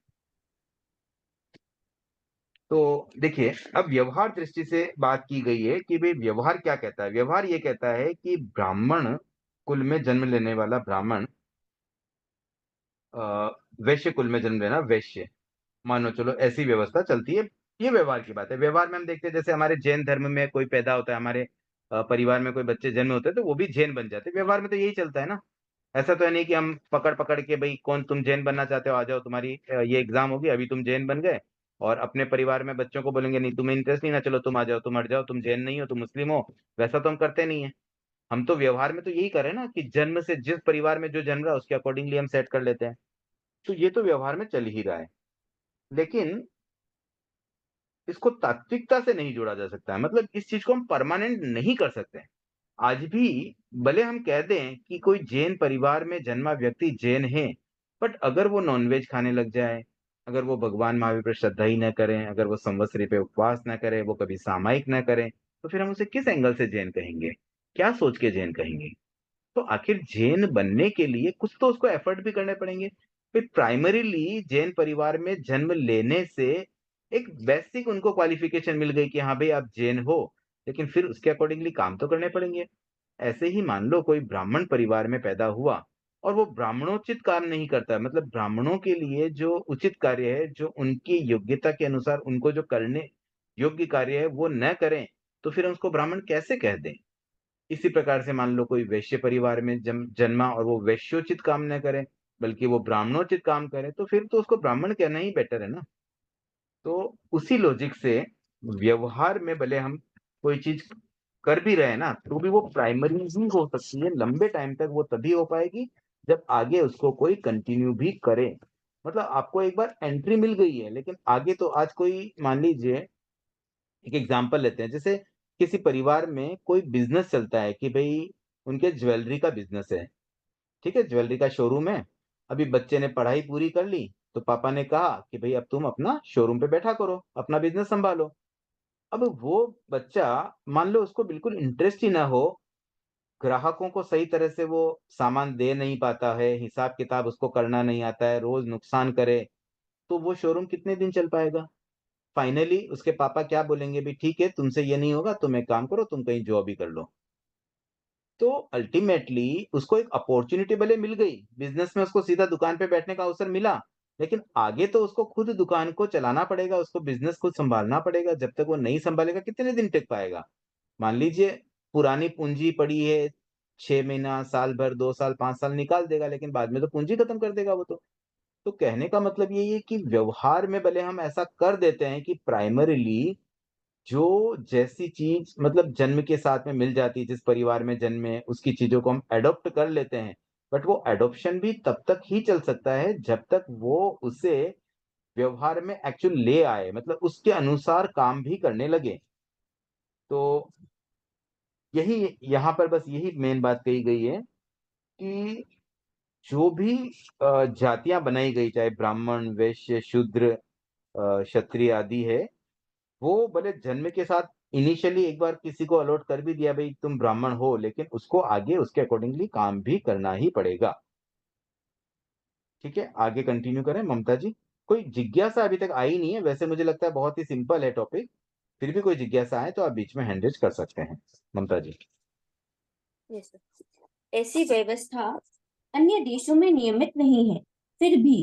तो देखिए, अब व्यवहार दृष्टि से बात की गई है कि भई व्यवहार क्या कहता है? व्यवहार ये कहता है कि ब्राह्मण कुल में जन्म लेने वाला ब्राह्मण अ, वैश्य कुल में जन्म लेना वैश्य, मानो चलो ऐसी व्यवस्था चलती है। ये व्यवहार की बात है। व्यवहार में हम देखते हैं जैसे हमारे जैन धर्म में कोई पैदा होता है, हमारे परिवार में कोई बच्चे जन्म होते हैं तो वो भी जैन बन जाते हैं। व्यवहार में तो यही चलता है ना। ऐसा तो है नहीं कि हम पकड़-पकड़ के भई कौन तुम जैन बनना चाहते हो? आ जाओ तुम्हारी ये एग्ज़ाम होगी, अभी तुम जैन बन गए और अपने परिवार में बच्चों को बोलेंगे नहीं तुम्हें इंटरेस्ट नहीं है ना चलो तुम आ जाओ, तुम हट जाओ, तुम जैन नहीं हो, तुम मुस्लिम हो। वैसा तो हम करते नहीं है। हम तो व्यवहार में तो यही कर रहे हैं ना कि जन्म से जिस परिवार में जो जन्म रहा है उसके अकॉर्डिंगली हम सेट कर लेते हैं। तो ये तो व्यवहार में चल ही रहा है। लेकिन इसको तात्विकता से नहीं जोड़ा जा सकता है। मतलब इस चीज़ को हम परमानेंट नहीं कर सकते हैं। आज भी भले हम कह दें कि कोई जैन परिवार में जन्मा व्यक्ति जैन है, बट अगर वो नॉनवेज खाने लग जाए, अगर वो भगवान महावीर पे श्रद्धा ही ना करें, अगर वो संवत्सरी पे उपवास ना करें, वो कभी सामायिक ना करें, तो फिर हम उसे किस एंगल से जैन कहेंगे? क्या सोच के जैन कहेंगे? तो आखिर जैन बनने के लिए कुछ तो उसको एफर्ट भी करने पड़ेंगे। फिर प्राइमरीली जैन परिवार में जन्म लेने से एक बेसिक उनको क्वालिफिकेशन मिल गई कि हाँ भाई आप जैन हो, लेकिन फिर उसके अकॉर्डिंगली काम तो करने पड़ेंगे। ऐसे ही मान लो कोई ब्राह्मण परिवार में पैदा हुआ और वो ब्राह्मणोचित काम नहीं करता है, मतलब ब्राह्मणों के लिए जो उचित कार्य है, जो उनकी योग्यता के अनुसार उनको जो करने योग्य कार्य है, वो न करें, तो फिर हम उसको ब्राह्मण कैसे कह दें? इसी प्रकार से मान लो कोई वैश्य परिवार में जन्मा और वो वैश्योचित काम न करे, बल्कि वो ब्राह्मणोचित काम करे, तो फिर तो उसको ब्राह्मण कहना ही बेटर है ना। तो उसी लॉजिक से व्यवहार में भले हम कोई चीज कर भी रहे हैं ना, तो भी वो प्राइमरी ही हो सकती है, लंबे टाइम तक वो तभी हो पाएगी जब आगे उसको कोई कंटिन्यू भी करे। मतलब आपको एक बार एंट्री मिल गई है, लेकिन आगे तो आज कोई मान लीजिए एक एग्जांपल लेते हैं, जैसे किसी परिवार में कोई बिज़नेस चलता है कि भई उनके ज्वेलरी का बिज़नेस है, ठीक है? ज्वेलरी का शोरूम है। अभी बच्चे ने पढ़ाई पूरी कर ली, तो पापा ने कहा कि भई अब तुम अपना शोरूम पे बैठा करो, अपना बिज़नेस सँभालो। अब वो बच्चा मान लो उसको बिल्कुल इंटरेस्ट ही ना हो, ग्राहकों को सही तरह से वो सामान दे नहीं पाता है, हिसाब-किताब उसको करना नहीं आता है, रोज़ नुकसान करे, तो वो शोरूम कितने दिन चल पाएगा? फाइनली उसके पापा क्या बोलेंगे, "भई ठीक है, तुमसे ये नहीं होगा, तुम एक काम करो, तुम कहीं जॉब ही कर लो।" तो अल्टीमेटली उसको एक अपॉर्च्युनिटी भले मिल गई, बिज़नेस में उसको सीधा दुकान पे बैठने का अवसर मिला, लेकिन आगे तो उसको खुद दुकान को चलाना पड़ेगा, उसको बिज़नेस खुद सँभालना पड़ेगा, जब तक वो नहीं सँभालेगा कितने दिन टिक पाएगा? मान लीजिए पुरानी पूँजी पड़ी है, 6 महीना, साल भर, 2 साल, 5 साल निकाल देगा, लेकिन बाद में तो पूँजी खत्म कर देगा वो तो। तो कहने का मतलब यही है कि व्यवहार में भले हम ऐसा कर देते हैं कि प्राइमरीली जो जैसी चीज़ मतलब जन्म के साथ में मिल जाती है, जिस परिवार में जन्मे, उसकी चीज़ों को हम एडॉप्ट कर लेते हैं। बट वो एडॉप्शन भी तब तक ही चल सकता है, जब तक वो उसे व्यवहार में एक्चुअल ले आए, मतलब उसके अनुसार काम भी करने लगे। तो यही यहाँ पर बस यही मेन बात कही गई है कि जो भी जातियाँ बनाई गई, चाहे ब्राह्मण, वैश्य, शूद्र क्षत्रिय आदि है, वो भले जन्म के साथ इनिशियली एक बार किसी को अलॉट कर भी दिया भई तुम ब्राह्मण हो, लेकिन उसको आगे उसके अकॉर्डिंगली काम भी करना ही पड़ेगा। ठीक है? आगे कंटिन्यू करें ममता जी? कोई जिज्ञासा अभी तक आई नहीं है, वैसे मुझे लगता है बहुत ही सिंपल है टॉपिक। फिर भी कोई जिज्ञासा आए तो आप बीच में हैंड रेज़ कर सकते हैं। ममता जी। Yes, sir. ऐसी व्यवस्था अन्य देशों में नियमित नहीं है। फिर भी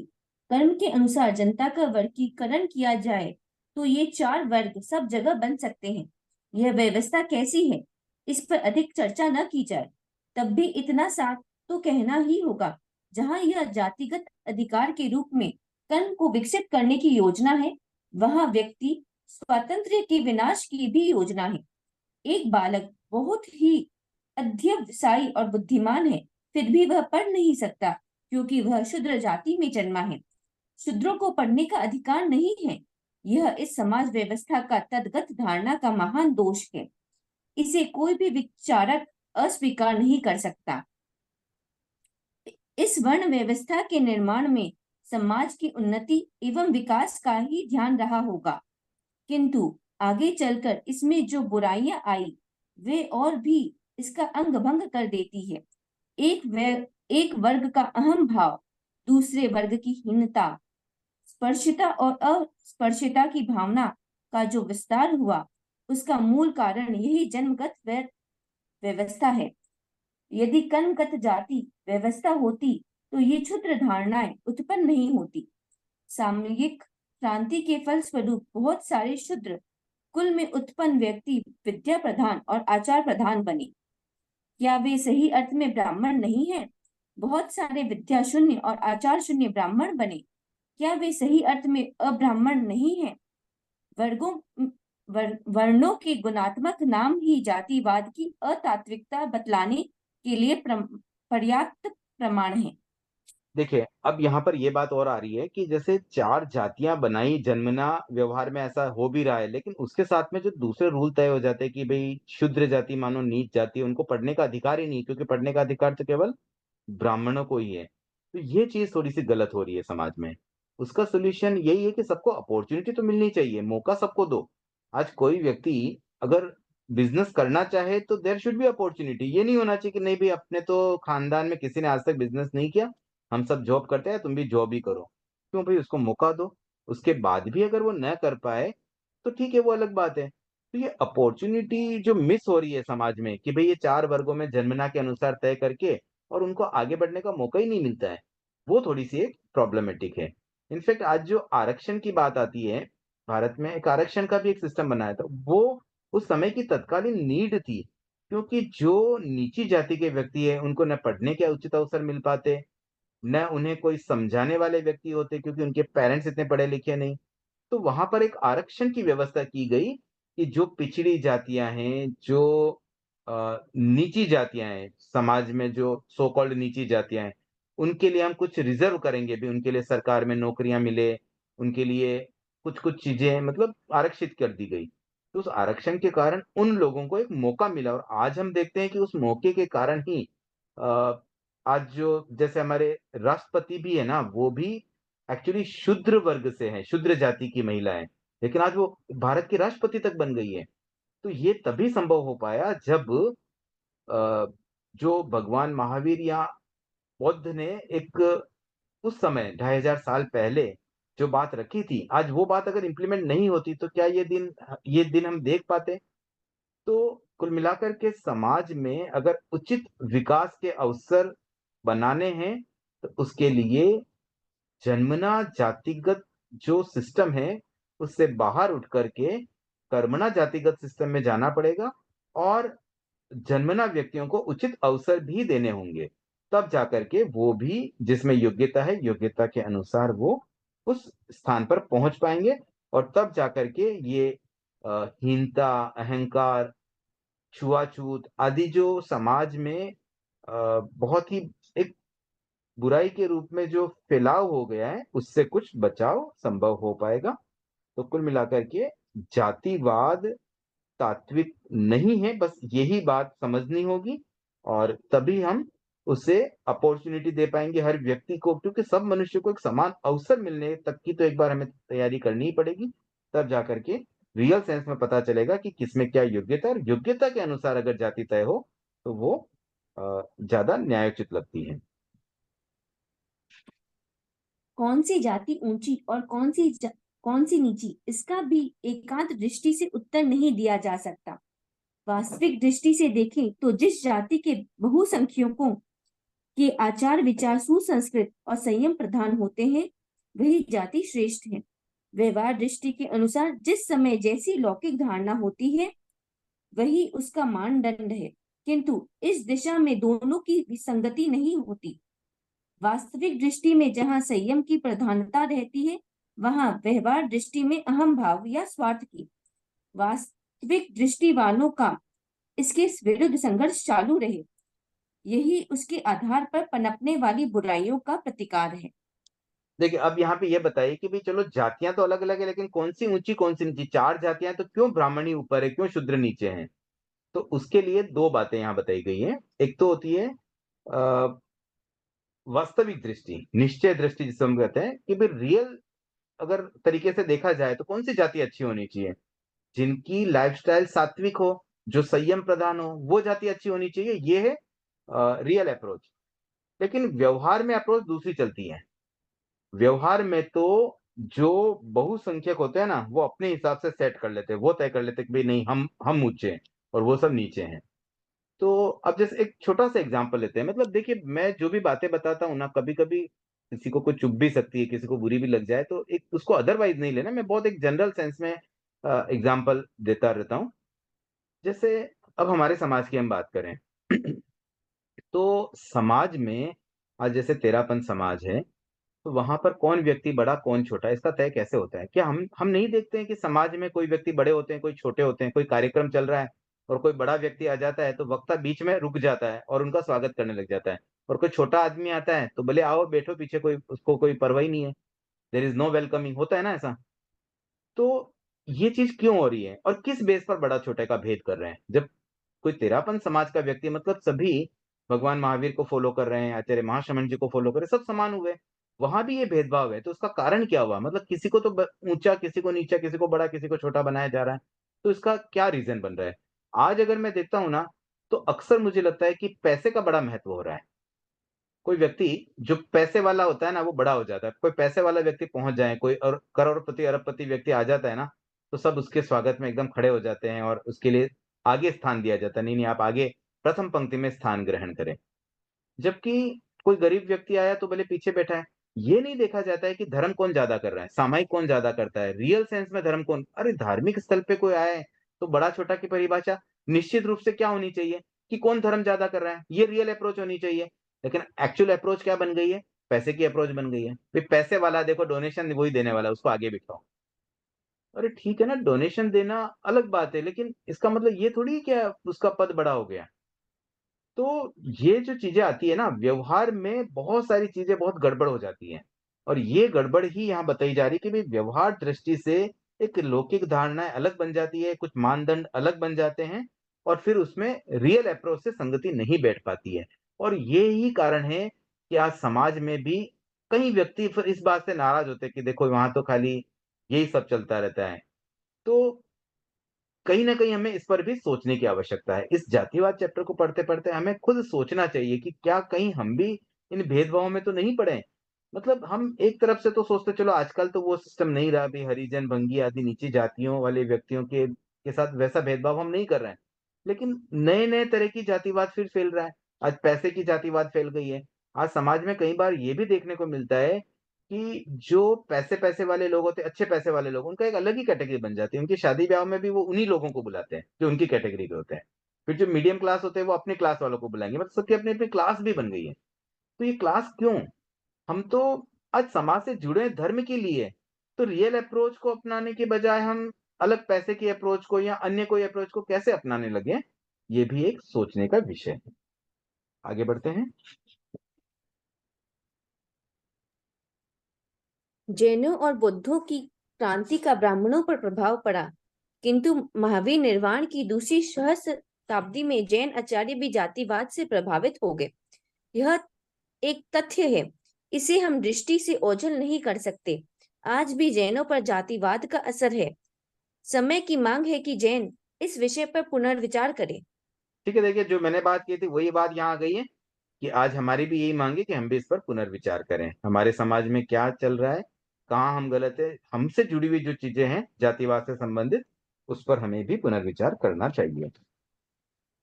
कर्म के अनुसार जनता का वर्गीकरण किया जाए तो ये 4 वर्ग सब जगह बन सकते हैं। यह व्यवस्था कैसी है, इस पर अधिक चर्चा न की जाए। तब भी इतना साफ तो कहना ही होगा, जहाँ यह जातिगत अधिकार के रूप में कर्म को विकसित करने की योजना है, वहाँ व्यक्ति स्वातंत्र्य के विनाश की भी योजना है। एक बालक बहुत ही अध्यवसायी और बुद्धिमान है, फिर भी वह पढ़ नहीं सकता क्योंकि वह शूद्र जाति में जन्मा है। शूद्रों को पढ़ने का अधिकार नहीं है। यह इस समाज व्यवस्था का तद्गत धारणा का महान दोष है। इसे कोई भी विचारक अस्वीकार नहीं कर सकता। इस वर्ण व्यवस्था के निर्माण में समाज की उन्नति एवं विकास का ही ध्यान रहा होगा, किंतु आगे चलकर इसमें जो बुराइयां आई वे और भी इसका अंग भंग कर देती है। एक वर्ग का अहम भाव, दूसरे वर्ग की हीनता, स्पर्शिता और अस्पर्शिता की भावना का जो विस्तार हुआ, उसका मूल कारण यही जन्मगत व्यवस्था है। यदि कर्मगत जाति व्यवस्था होती तो ये क्षुद्र धारणाएं उत्पन्न नहीं होती। सामयिक क्रांति के फलस्वरूप बहुत सारे शूद्र कुल में उत्पन्न व्यक्ति विद्या प्रधान और आचार प्रधान बने। क्या वे सही अर्थ में ब्राह्मण नहीं हैं? बहुत सारे विद्या शून्य और आचार शून्य ब्राह्मण बने। क्या वे सही अर्थ में अब्राह्मण नहीं हैं? वर्गों वर्णों के गुणात्मक नाम ही जातिवाद की अतात्विकता बतलाने के लिए पर्याप्त प्रमाण है। देखिए, अब यहाँ पर ये बात और आ रही है कि जैसे 4 जातियाँ बनाई जन्मना, व्यवहार में ऐसा हो भी रहा है, लेकिन उसके साथ में जो दूसरे रूल तय हो जाते हैं कि भई शूद्र जाति मानो नीच जाति, उनको पढ़ने का अधिकार ही नहीं, क्योंकि पढ़ने का अधिकार तो केवल ब्राह्मणों को ही है। तो ये चीज़ थोड़ी-सी गलत हो रही है समाज में। उसका सॉल्यूशन यही है कि सबको अपॉर्च्युनिटी तो मिलनी चाहिए, मौका सबको दो। आज कोई व्यक्ति अगर बिज़नेस करना चाहे तो देयर शुड बी अपॉर्च्युनिटी। ये नहीं होना चाहिए कि नहीं भई अपने तो खानदान में किसी ने आज तक बिज़नेस नहीं किया, हम सब जॉब करते हैं, तुम भी जॉब ही करो। क्यों भई उसको मौका दो। उसके बाद भी अगर वो न कर पाए, तो ठीक है वो अलग बात है। तो ये अपॉर्च्युनिटी जो मिस हो रही है समाज में कि भई ये 4 वर्गों में जन्मना के अनुसार तय करके और उनको आगे बढ़ने का मौका ही नहीं मिलता है, वो थोड़ी-सी एक प्रॉब्लमैटिक है। इनफैक्ट आज जो आरक्षण की बात आती है, भारत में एक आरक्षण का भी एक सिस्टम बनाया था, वो उस समय की तत्कालीन नीड थी, क्योंकि जो नीची जाति के व्यक्ति हैं, उनको ना पढ़ने के उचित अवसर मिल पाते, न उन्हें कोई समझाने वाले व्यक्ति होते क्योंकि उनके पेरेंट्स इतने पढ़े-लिखे नहीं। तो वहाँ पर एक आरक्षण की व्यवस्था की गई कि जो पिछड़ी जातियाँ हैं, जो नीची जातियाँ हैं, समाज में जो सो कॉल्ड नीची जातियाँ हैं, उनके लिए हम कुछ रिज़र्व करेंगे भी, उनके लिए सरकार में नौकरियाँ मिले, उनके लिए कुछ-कुछ चीज़ें मतलब आरक्षित कर दी गई। तो उस आरक्षण के कारण उन लोगों को एक मौका मिला और आज हम देखते हैं कि उस मौके के कारण ही अ, आज जो जैसे हमारे राष्ट्रपति भी है ना, वो भी एक्चुअली शूद्र वर्ग से हैं, शूद्र जाति की महिला है, लेकिन आज वो भारत की राष्ट्रपति तक बन गई है। तो ये तभी संभव हो पाया जब अ, जो भगवान महावीर या बुद्ध ने एक उस समय 2500 साल पहले जो बात रखी थी, आज वो बात अगर इम्प्लीमेंट नहीं होती तो क्या ये दिन हम देख पाते? तो कुल मिलाकर के समाज में अगर उचित विकास के अवसर बनाने हैं, तो उसके लिए जन्मना जातिगत जो सिस्टम है, उससे बाहर उठ कर के कर्मणा जातिगत सिस्टम में जाना पड़ेगा और जन्मना व्यक्तियों को उचित अवसर भी देने होंगे। तब जाकर के वो भी जिसमें योग्यता है, योग्यता के अनुसार वो उस स्थान पर पहुँच पाएँगे और तब जाकर के ये हीनता, अहंकार, छुआ-छूत आदि जो समाज में बहुत ही एक बुराई के रूप में जो फैलाव हो गया है, उससे कुछ बचाव संभव हो पाएगा। तो कुल मिलाकर के जातिवाद तात्विक नहीं है, बस यही बात समझनी होगी और तभी हम उसे अपॉर्च्युनिटी दे पाएँगे हर व्यक्ति को क्योंकि सब मनुष्य को एक समान अवसर मिलने तक की तो एक बार हमें तैयारी करनी ही पड़ेगी। तब जाकर के रियल सेंस में पता चलेगा कि किसमें क्या योग्यता है और योग्यता के अनुसार अगर जाति तय हो, तो वो ज़्यादा न्यायोचित लगती है। कौन सी जाति ऊंची और कौन सी नीची, इसका भी एकांत दृष्टि से उत्तर नहीं दिया जा सकता। वास्तविक दृष्टि से देखें तो जिस जाति के बहुसंख्यकों के आचार विचार सुसंस्कृत और संयम प्रधान होते हैं, वही जाति श्रेष्ठ है। व्यवहार दृष्टि के अनुसार जिस समय जैसी लौकिक धारणा होती है, वही उसका मानदंड है, किंतु इस दिशा में दोनों की विसंगति नहीं होती। वास्तविक दृष्टि में जहां संयम की प्रधानता रहती है, वहां व्यवहार दृष्टि में अहम भाव या स्वार्थ की। वास्तविक दृष्टि वालों का इसके विरुद्ध संघर्ष चालू रहे, यही उसके आधार पर पनपने वाली बुराइयों का प्रतिकार है। देखिए, अब यहाँ पे ये बताइए कि भई चलो जातियाँ तो अलग-अलग है लेकिन कौन-सी ऊँची, कौन-सी नीची? 4 जातियाँ हैं तो क्यों ब्राह्मणी ऊपर है, क्यों शूद्र नीचे हैं? तो उसके लिए 2 बातें यहाँ बताई गई हैं। एक तो होती है वास्तविक दृष्टि, निश्चय दृष्टि जिसे हम कहते हैं कि भई रियल अगर तरीके से देखा जाए तो कौन-सी जाति अच्छी होनी चाहिए? जिनकी लाइफ़स्टाइल सात्विक हो, जो संयम प्रधान हो, वो जाति अच्छी होनी चाहिए, ये है रियल अप्रोच। लेकिन व्यवहार में अप्रोच दूसरी चलती है। व्यवहार में तो जो बहुसंख्यक होते हैं ना, वो अपने हिसाब से सेट कर लेते हैं, वो तय कर लेते हैं कि भाई नहीं, हम ऊंचे हैं और वो सब नीचे हैं। तो अब जैसे एक छोटा सा एग्जांपल लेते हैं, मतलब देखिए, मैं जो भी बातें बताता हूँ ना, कभी कभी किसी को कुछ चुभ भी सकती है, किसी को बुरी भी लग जाए, तो एक उसको अदरवाइज नहीं लेना, मैं बहुत एक जनरल सेंस में एग्जांपल देता रहता हूँ। जैसे अब हमारे समाज की हम बात करें तो समाज में आज जैसे तेरापन समाज है, तो वहां पर कौन व्यक्ति बड़ा कौन छोटा, इसका तय कैसे होता है? क्या हम नहीं देखते हैं कि समाज में कोई व्यक्ति बड़े होते हैं, कोई छोटे होते हैं, कोई कार्यक्रम चल रहा है और कोई बड़ा व्यक्ति आ जाता है तो वक्ता बीच में रुक जाता है और उनका स्वागत करने लग जाता है, और कोई छोटा आदमी आता है तो भले आओ बैठो पीछे, कोई उसको कोई परवाह ही नहीं है, देयर इज नो वेलकमिंग, होता है ना ऐसा? तो ये चीज क्यों हो रही है और किस बेस पर बड़ा छोटे का भेद कर रहे हैं? जब कोई तेरापन समाज का व्यक्ति, मतलब सभी भगवान महावीर को फॉलो कर रहे हैं, आचार्य महाशमन जी को फॉलो कर रहे हैं, सब समान हुए, वहां भी ये भेदभाव है, तो उसका कारण क्या हुआ? मतलब किसी को तो ऊंचा, किसी को नीचा, किसी को बड़ा, किसी को छोटा बनाया जा रहा है, तो इसका क्या रीजन बन रहा है? आज अगर मैं देखता हूं ना, तो अक्सर मुझे लगता है कि पैसे का बड़ा महत्व हो रहा है। कोई व्यक्ति जो पैसे वाला होता है ना, वो बड़ा हो जाता है। कोई पैसे वाला व्यक्ति पहुंच जाए, कोई और करोड़पति अरबपति व्यक्ति आ जाता है ना, तो सब उसके स्वागत में एकदम खड़े हो जाते हैं और उसके लिए आगे स्थान दिया जाता है, नहीं नहीं आप आगे प्रथम पंक्ति में स्थान ग्रहण करें। जबकि कोई गरीब व्यक्ति आया तो भले पीछे बैठा है। ये नहीं देखा जाता है कि धर्म कौन ज्यादा कर रहा है, सामायिक कौन ज्यादा करता है, रियल सेंस में धर्म कौन, अरे धार्मिक स्थल पे कोई आया है तो बड़ा छोटा की परिभाषा निश्चित रूप से क्या होनी चाहिए कि कौन धर्म ज्यादा कर रहा है, ये रियल अप्रोच होनी चाहिए। लेकिन एक्चुअल अप्रोच क्या बन गई है? पैसे की अप्रोच बन गई है। फिर पैसे वाला देखो, डोनेशन वही देने वाला, उसको आगे बिठाओ। अरे ठीक है ना, डोनेशन देना अलग बात है, लेकिन इसका मतलब ये थोड़ी क्या उसका पद बड़ा हो गया। तो ये जो चीजें आती है ना, व्यवहार में बहुत सारी चीजें बहुत गड़बड़ हो जाती हैं, और ये गड़बड़ ही यहाँ बताई जा रही है कि भाई व्यवहार दृष्टि से एक लौकिक धारणाएं अलग बन जाती है, कुछ मानदंड अलग बन जाते हैं, और फिर उसमें रियल अप्रोच से संगति नहीं बैठ पाती है। और ये ही कारण है कि आज समाज में भी कई व्यक्ति फिर इस बात से नाराज होते हैं कि देखो वहां तो खाली यही सब चलता रहता है। तो कहीं ना कहीं हमें इस पर भी सोचने की आवश्यकता है। इस जातिवाद चैप्टर को पढ़ते पढ़ते हमें खुद सोचना चाहिए कि क्या कहीं हम भी इन भेदभावों में तो नहीं पड़े। मतलब हम एक तरफ से तो सोचते चलो आजकल तो वो सिस्टम नहीं रहा, भी हरिजन भंगी आदि नीची जातियों वाले व्यक्तियों के साथ वैसा भेदभाव हम नहीं कर रहे हैं, लेकिन नए नए तरह की जातिवाद फिर फैल रहा है। आज पैसे की जातिवाद फैल गई है। आज समाज में कई बार ये भी देखने को मिलता है कि जो पैसे पैसे वाले लोग होते हैं, अच्छे पैसे वाले लोग, उनका एक अलग ही कैटेगरी बन जाती है। उनकी शादी ब्याह में भी वो उन्हीं लोगों को बुलाते हैं जो उनकी कैटेगरी के होते हैं। फिर जो मीडियम क्लास होते हैं वो अपने क्लास वालों को बुलाएंगे, मतलब सबकी अपनी अपनी क्लास भी बन गई है। तो ये क्लास क्यों? हम तो आज समाज से जुड़े हैं धर्म के लिए। तो रियल अप्रोच को अपनाने के बजाय हम अलग पैसे की अप्रोच को या अन्य कोई अप्रोच को कैसे अपनाने लगे, ये भी एक सोचने का विषय है। आगे बढ़ते हैं। जैनों और बौद्धों की क्रांति का ब्राह्मणों पर प्रभाव पड़ा, किंतु महावीर निर्वाण की दूसरी सहस्त्राब्दी में जैन आचार्य भी जातिवाद से प्रभावित हो गए। यह एक तथ्य है, इसे हम दृष्टि से ओझल नहीं कर सकते। आज भी जैनों पर जातिवाद का असर है। समय की मांग है कि जैन इस विषय पर पुनर्विचार करें। ठीक है, देखिए जो मैंने बात की थी वही बात यहाँ आ गई है कि आज हमारी भी यही मांग है कि हम भी इस पर पुनर्विचार करें। हमारे समाज में क्या चल रहा है, कहाँ हम गलत है, हमसे जुड़ी हुई जो चीजें हैं जातिवाद से संबंधित, उस पर हमें भी पुनर्विचार करना चाहिए।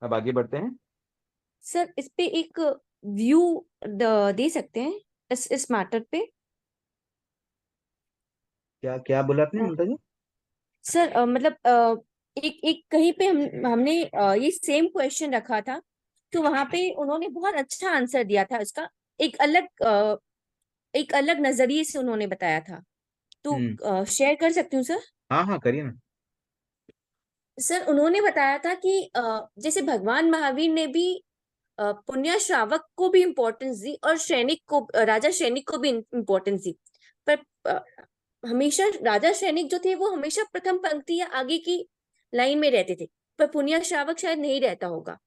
अब आगे बढ़ते हैं। सर, इस पे एक व्यू दे सकते हैं इस मैटर पे? क्या क्या बोला आपने अ, ममता जी? सर, मतलब एक एक कहीं पे हमने ये सेम क्वेश्चन रखा था, तो वहां पे उन्होंने बहुत अच्छा आंसर दिया था इसका। एक अलग एक अलग नजरिए से उन्होंने बताया था, हम्म। तो शेयर कर सकती हूँ सर। हाँ हाँ, करिए ना। सर, उन्होंने बताया था कि जैसे भगवान महावीर ने भी पुण्य श्रावक को भी इम्पोर्टेंस दी और सैनिक को, राजा सैनिक को भी इम्पोर्टेंस दी। पर हमेशा राजा सैनिक जो थे वो हमेशा प्रथम पंक्ति या आगे की लाइन में रहते थे, पर पुण्य श्रावक शायद नहीं रहता होगा,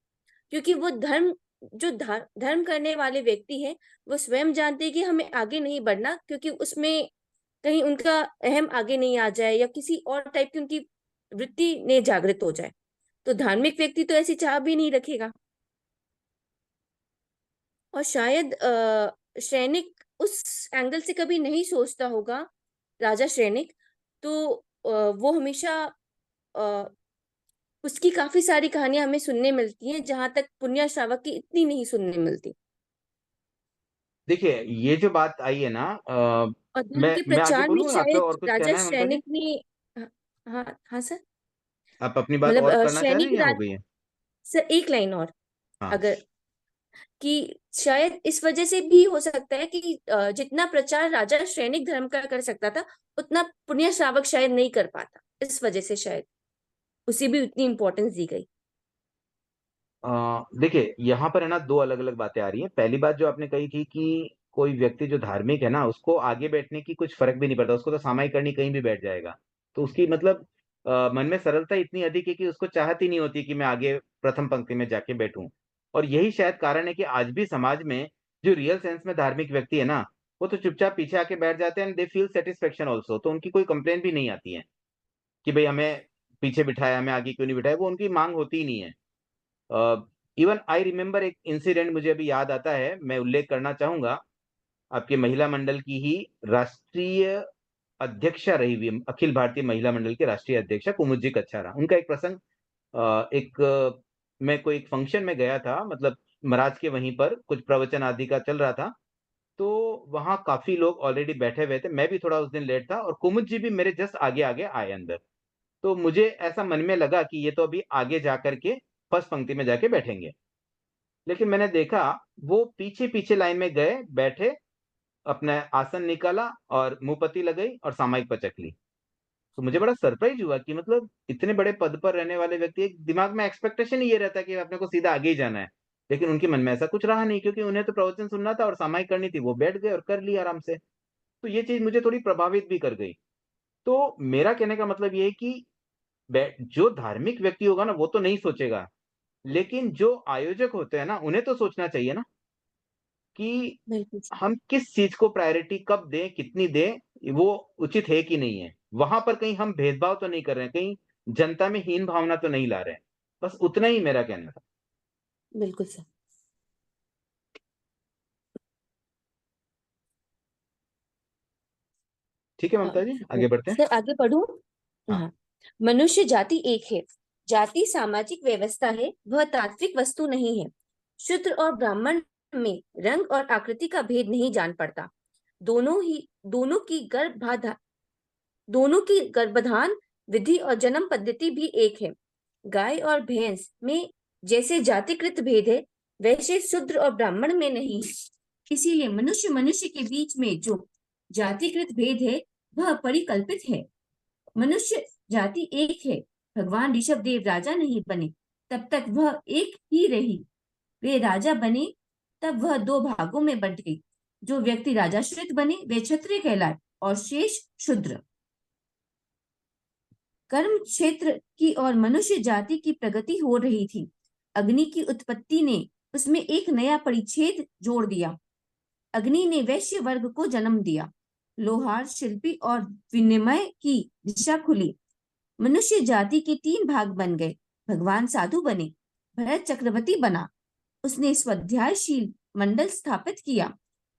क्योंकि वो धर्म करने वाले व्यक्ति हैं, वो स्वयं जानते हैं कि हमें आगे नहीं बढ़ना, क्योंकि उसमें कहीं उनका अहम आगे नहीं आ जाए या किसी और टाइप की उनकी वृत्ति ने जागृत हो जाए। तो धार्मिक व्यक्ति तो ऐसी चाह भी नहीं रखेगा। और शायद सैनिक उस एंगल से कभी नहीं सोचता होगा, राजा सैनिक। तो वो हमेशा अ, उसकी काफी सारी कहानियां हमें सुनने मिलती हैं, जहां तक पुण्य श्रावक की इतनी नहीं सुनने मिलती। देखिए, ये जो बात आई है ना, और धर्म के मैं आगे प्रचार में बोलूँ, आपका शायद और कुछ राजा कहना है ममता जी? सैनिक ने, हाँ, हाँ, हाँ सर, आप अपनी बात मतलब और करना चाह रहे सैनिक हैं या हो राज, गई है? सर एक लाइन और, हाँ। अगर, कि शायद इस वजह से भी हो सकता है कि जितना प्रचार राजा सैनिक धर्म का कर सकता था, उतना पुण्य श्रावक शायद नहीं कर पाता। इस वजह से शायद उसे भी उतनी इंपॉर्टेंस दी गई। देखिए, यहाँ पर है ना 2 अलग-अलग बातें आ रही हैं। पहली बात जो आपने कही थी कि कोई व्यक्ति जो धार्मिक है ना, उसको आगे बैठने की कुछ फ़र्क भी नहीं पड़ता, उसको तो सामयिक करनी कहीं भी बैठ जाएगा। तो उसकी मतलब मन में सरलता इतनी अधिक है कि उसको चाहत ही नहीं होती कि मैं आगे प्रथम पंक्ति में जाके बैठूँ। और यही शायद कारण है कि आज भी समाज में जो रियल सेंस में धार्मिक व्यक्ति है ना, वो तो चुपचाप पीछे आके बैठ जाते हैं and they feel satisfaction also, तो उनकी कोई कंप्लेंट भी नहीं आती है कि भई हमें पीछे बिठाया, हमें आगे क्यों नहीं बिठाया, वो उनकी माँग होती ही नहीं है। इवन आई रिमेंबर एक इंसिडेंट मुझे अभी याद आता है, मैं उल्लेख करना चाहूँगा, आपके महिला मंडल की ही राष्ट्रीय अध्यक्षा रही हुई, अखिल भारतीय महिला मंडल की राष्ट्रीय अध्यक्षा कुमुद कच्छारा। उनका एक प्रसंग, मैं कोई एक फंक्शन में गया था, मतलब महाराज के वहीं पर कुछ प्रवचन आदि का चल रहा था, तो वहाँ काफ़ी लोग ऑलरेडी बैठे हुए थे, मैं भी थोड़ा उस दिन लेट था और कुमुद जी भी मेरे जस्ट आगे-आगे आए अंदर। तो मुझे ऐसा मन में लगा कि ये तो अभी आगे जाकर के फर्स्ट पंक्ति में जाके बैठेंगे। लेकिन मैंने देखा वो पीछे-पीछे लाइन में गए, बैठे, अपना आसन निकाला और मुँहपत्ती लगाई और सामयिक पचक ली। तो मुझे बड़ा सरप्राइज़ हुआ कि मतलब इतने बड़े पद पर रहने वाले व्यक्ति, एक दिमाग में एक्सपेक्टेशन ही ये रहता है कि अपने को सीधा आगे ही जाना है। लेकिन उनके मन में ऐसा कुछ रहा नहीं, क्योंकि उन्हें तो प्रवचन सुनना था और सामयिक करनी थी, वो बैठ गए और कर ली आराम से। तो ये चीज़ मुझे थोड़ी प्रभावित भी कर गई। तो मेरा कहने का मतलब ये है कि जो धार्मिक व्यक्ति होगा ना, वो तो नहीं सोचेगा, लेकिन जो आयोजक होते हैं ना, उन्हें तो सोचना चाहिए ना कि बिल्कुल। हम किस चीज़ को प्रायोरिटी कब दें, कितनी दें, वो उचित है कि नहीं है। वहाँ पर कहीं हम भेदभाव तो नहीं कर रहे हैं, कहीं जनता में हीन भावना तो नहीं ला रहे हैं। बस उतना ही मेरा कहना था। बिल्कुल सर। ठीक है अ, ममता जी, आगे बढ़ते हैं। सर आगे पढ़ूं? हाँ। हाँ। मनुष्य जाति एक है। जाति सामाजिक व्यवस्था है, वह तात्विक वस्तु नहीं है। शूद्र और ब्राह्मण में रंग और आकृति का भेद नहीं जान पड़ता। दोनों ही दोनों की गर्भाधा दोनों की गर्भधान विधि और जन्म पद्धति भी एक है। गाय और भैंस में जैसे जातिकृत भेद है, वैसे शूद्र और ब्राह्मण में नहीं है। इसीलिए मनुष्य मनुष्य के बीच में जो जातिकृत भेद है, वह परिकल्पित है। मनुष्य जाति एक है। भगवान ऋषभ देव राजा नहीं बने, तब तक वह एक ही रही। वे राजा बने, तब वह दो भागों में बंट गई। जो व्यक्ति राजाश्रित बने वे क्षत्रिय कहलाए और शेष शूद्र। कर्म क्षेत्र की और मनुष्य जाति की प्रगति हो रही थी। अग्नि की उत्पत्ति ने उसमें एक नया परिच्छेद जोड़ दिया। अग्नि ने वैश्य वर्ग को जन्म दिया। लोहार, शिल्पी और विनिमय की दिशा खुली। मनुष्य जाति के तीन भाग बन गए। भगवान साधु बने। भरत चक्रवर्ती बना। उसने स्वाध्यायशील मंडल स्थापित किया।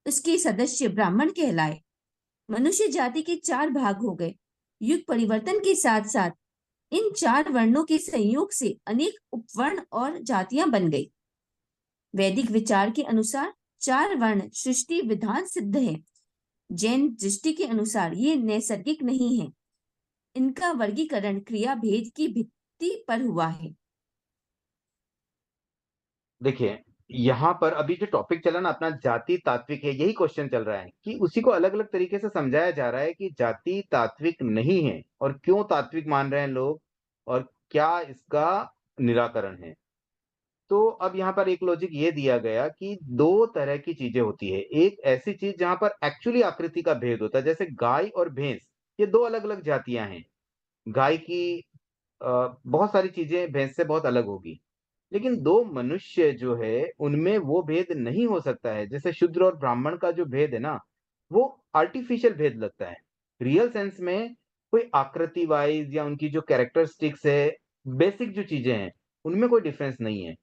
उसके सदस्य ब्राह्मण कहलाए। मनुष्य जाति के चार भाग हो गए। युग परिवर्तन के साथ साथ इन चार वर्णों के संयोग से अनेक उपवर्ण और जातियां बन गई। वैदिक विचार के अनुसार चार वर्ण सृष्टि विधान सिद्ध है। जैन दृष्टि के अनुसार ये नैसर्गिक नहीं है। इनका वर्गीकरण क्रिया भेद की भित्ति पर हुआ है। देखिए, यहाँ पर अभी जो टॉपिक चला ना अपना जाति तात्विक है, यही क्वेश्चन चल रहा है कि उसी को अलग-अलग तरीके से समझाया जा रहा है कि जाति तात्विक नहीं है और क्यों तात्विक मान रहे हैं लोग और क्या इसका निराकरण है। तो अब यहाँ पर एक लॉजिक ये दिया गया कि 2 तरह की चीज़ें होती है। एक ऐसी चीज़ जहाँ पर एक्चुअली आकृति का भेद होता है, जैसे गाय और भैंस, ये 2 अलग-अलग जातियाँ हैं। गाय की बहुत सारी चीज़ें भैंस से बहुत अलग होगी। लेकिन 2 मनुष्य जो है, उनमें वो भेद नहीं हो सकता है। जैसे शूद्र और ब्राह्मण का जो भेद है ना, वो आर्टिफ़िशियल भेद लगता है। रियल सेंस में कोई आकृति वाइज़ या उनकी जो कैरेक्टरिस्टिक्स है, बेसिक जो चीजें हैं उनमें कोई डिफरेंस नहीं है।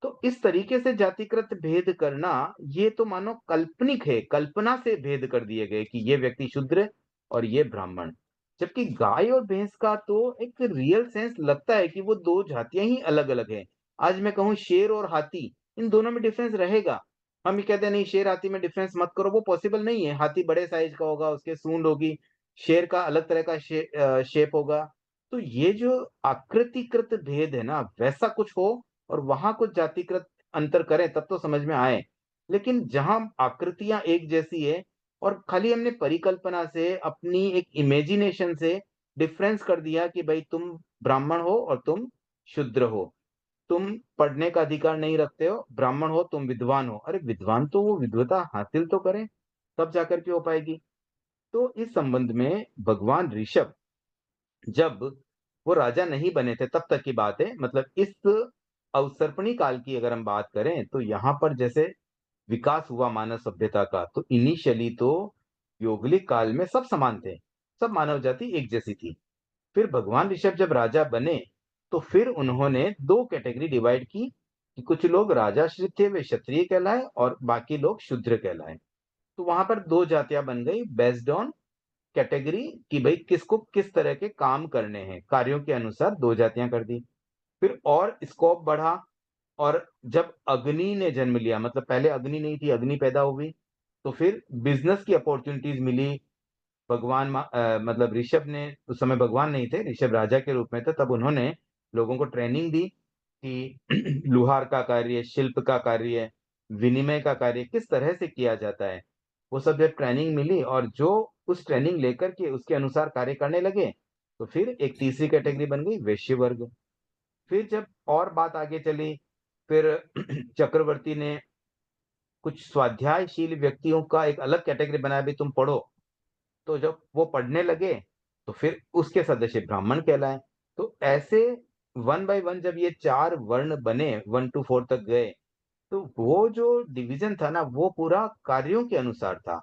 तो इस तरीके से जातिकृत भेद करना, ये तो मानो काल्पनिक है, कल्पना से भेद कर दिए गए कि ये व्यक्ति शूद्र और ये ब्राह्मण। जबकि गाय और भैंस का तो एक रियल सेंस लगता है कि वो दो जातियां ही अलग अलग है। आज मैं कहूँ शेर और हाथी, इन दोनों में डिफरेंस रहेगा। हम ये कहते हैं नहीं शेर हाथी में डिफरेंस मत करो, वो पॉसिबल नहीं है। हाथी बड़े साइज का होगा, उसके सूंड होगी, शेर का अलग तरह का शेप होगा। तो ये जो आकृतिकृत भेद है ना, वैसा कुछ हो और वहां कुछ जातिकृत अंतर करें तब तो समझ में आए। लेकिन जहां आकृतियां एक जैसी है और खाली हमने परिकल्पना से, अपनी एक इमेजिनेशन से डिफरेंस कर दिया कि भाई तुम ब्राह्मण हो और तुम शूद्र हो, तुम पढ़ने का अधिकार नहीं रखते हो, ब्राह्मण हो तुम विद्वान हो। अरे विद्वान तो वो विद्वता हासिल तो करें, तब जाकर के हो पाएगी। तो इस संबंध में भगवान ऋषभ जब वो राजा नहीं बने थे तब तक की बात है, मतलब इस अवसर्पणी काल की अगर हम बात करें तो यहाँ पर जैसे विकास हुआ मानव सभ्यता का, तो इनिशियली तो यौगलिक काल में सब समान थे, सब मानव जाति एक जैसी थी। फिर भगवान ऋषभ जब राजा बने तो फिर उन्होंने दो कैटेगरी डिवाइड की कि कुछ लोग राजाश्रित थे, वे क्षत्रिय कहलाए, और बाकी लोग शूद्र कहलाए। तो वहां पर दो जातियां बन गई बेस्ड ऑन कैटेगरी, कि भाई किसको किस तरह के काम करने हैं, कार्यों के अनुसार दो जातियां कर दी। फिर और स्कोप बढ़ा, और जब अग्नि ने जन्म लिया, मतलब पहले अग्नि नहीं थी, अग्नि पैदा हुई, तो फिर बिजनेस की अपॉर्चुनिटीज मिली। मतलब ऋषभ ने, उस समय भगवान नहीं थे, ऋषभ राजा के रूप में थे, तब उन्होंने लोगों को ट्रेनिंग दी कि लुहार का कार्य, शिल्प का कार्य, विनिमय का कार्य किस तरह से किया जाता है। वो सब जब ट्रेनिंग मिली और जो उस ट्रेनिंग लेकर के उसके अनुसार कार्य करने लगे, तो फिर एक तीसरी कैटेगरी बन गई वैश्य वर्ग। फिर जब और बात आगे चली, फिर चक्रवर्ती ने कुछ स्वाध्यायशील व्यक्तियों का एक अलग कैटेगरी बनाया, भी तुम पढ़ो। तो जब वो पढ़ने लगे तो फिर उसके सदस्य ब्राह्मण कहलाए। तो ऐसे वन बाय वन जब ये चार वर्ण बने, 1 to 4 तक गए, तो वो जो डिवीजन था ना, वो पूरा कार्यों के अनुसार था,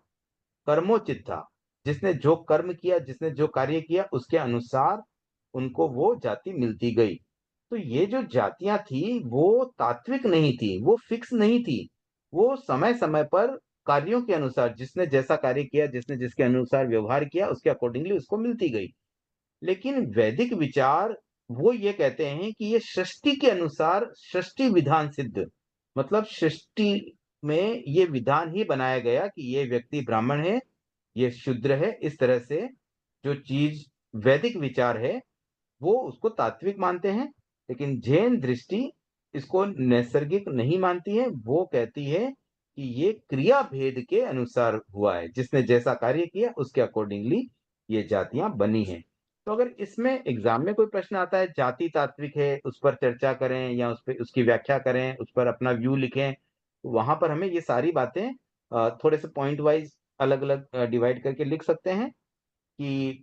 कर्मोचित था। जिसने जो कर्म किया, जिसने जो कार्य किया, उसके अनुसार उनको वो जाति मिलती गई। तो ये जो जातियां थी वो तात्विक नहीं थी, वो फिक्स नहीं थी। वो समय समय पर कार्यों के अनुसार, जिसने जैसा कार्य किया, जिसने जिसके अनुसार व्यवहार किया, उसके अकॉर्डिंगली उसको मिलती गई। लेकिन वैदिक विचार वो ये कहते हैं कि ये सृष्टि के अनुसार सृष्टि विधान सिद्ध, मतलब सृष्टि में ये विधान ही बनाया गया कि ये व्यक्ति ब्राह्मण है, ये शूद्र है। इस तरह से जो चीज वैदिक विचार है वो उसको तात्विक मानते हैं। लेकिन जैन दृष्टि इसको नैसर्गिक नहीं मानती है, वो कहती है कि ये क्रिया भेद के अनुसार हुआ है, जिसने जैसा कार्य किया उसके अकॉर्डिंगली ये जातियां बनी हैं। तो अगर इसमें एग्जाम में कोई प्रश्न आता है जाति तात्विक है, उस पर चर्चा करें या उस पर उसकी व्याख्या करें, उस पर अपना व्यू लिखें, तो वहां पर हमें ये सारी बातें थोड़े से पॉइंट वाइज अलग अलग डिवाइड करके लिख सकते हैं। कि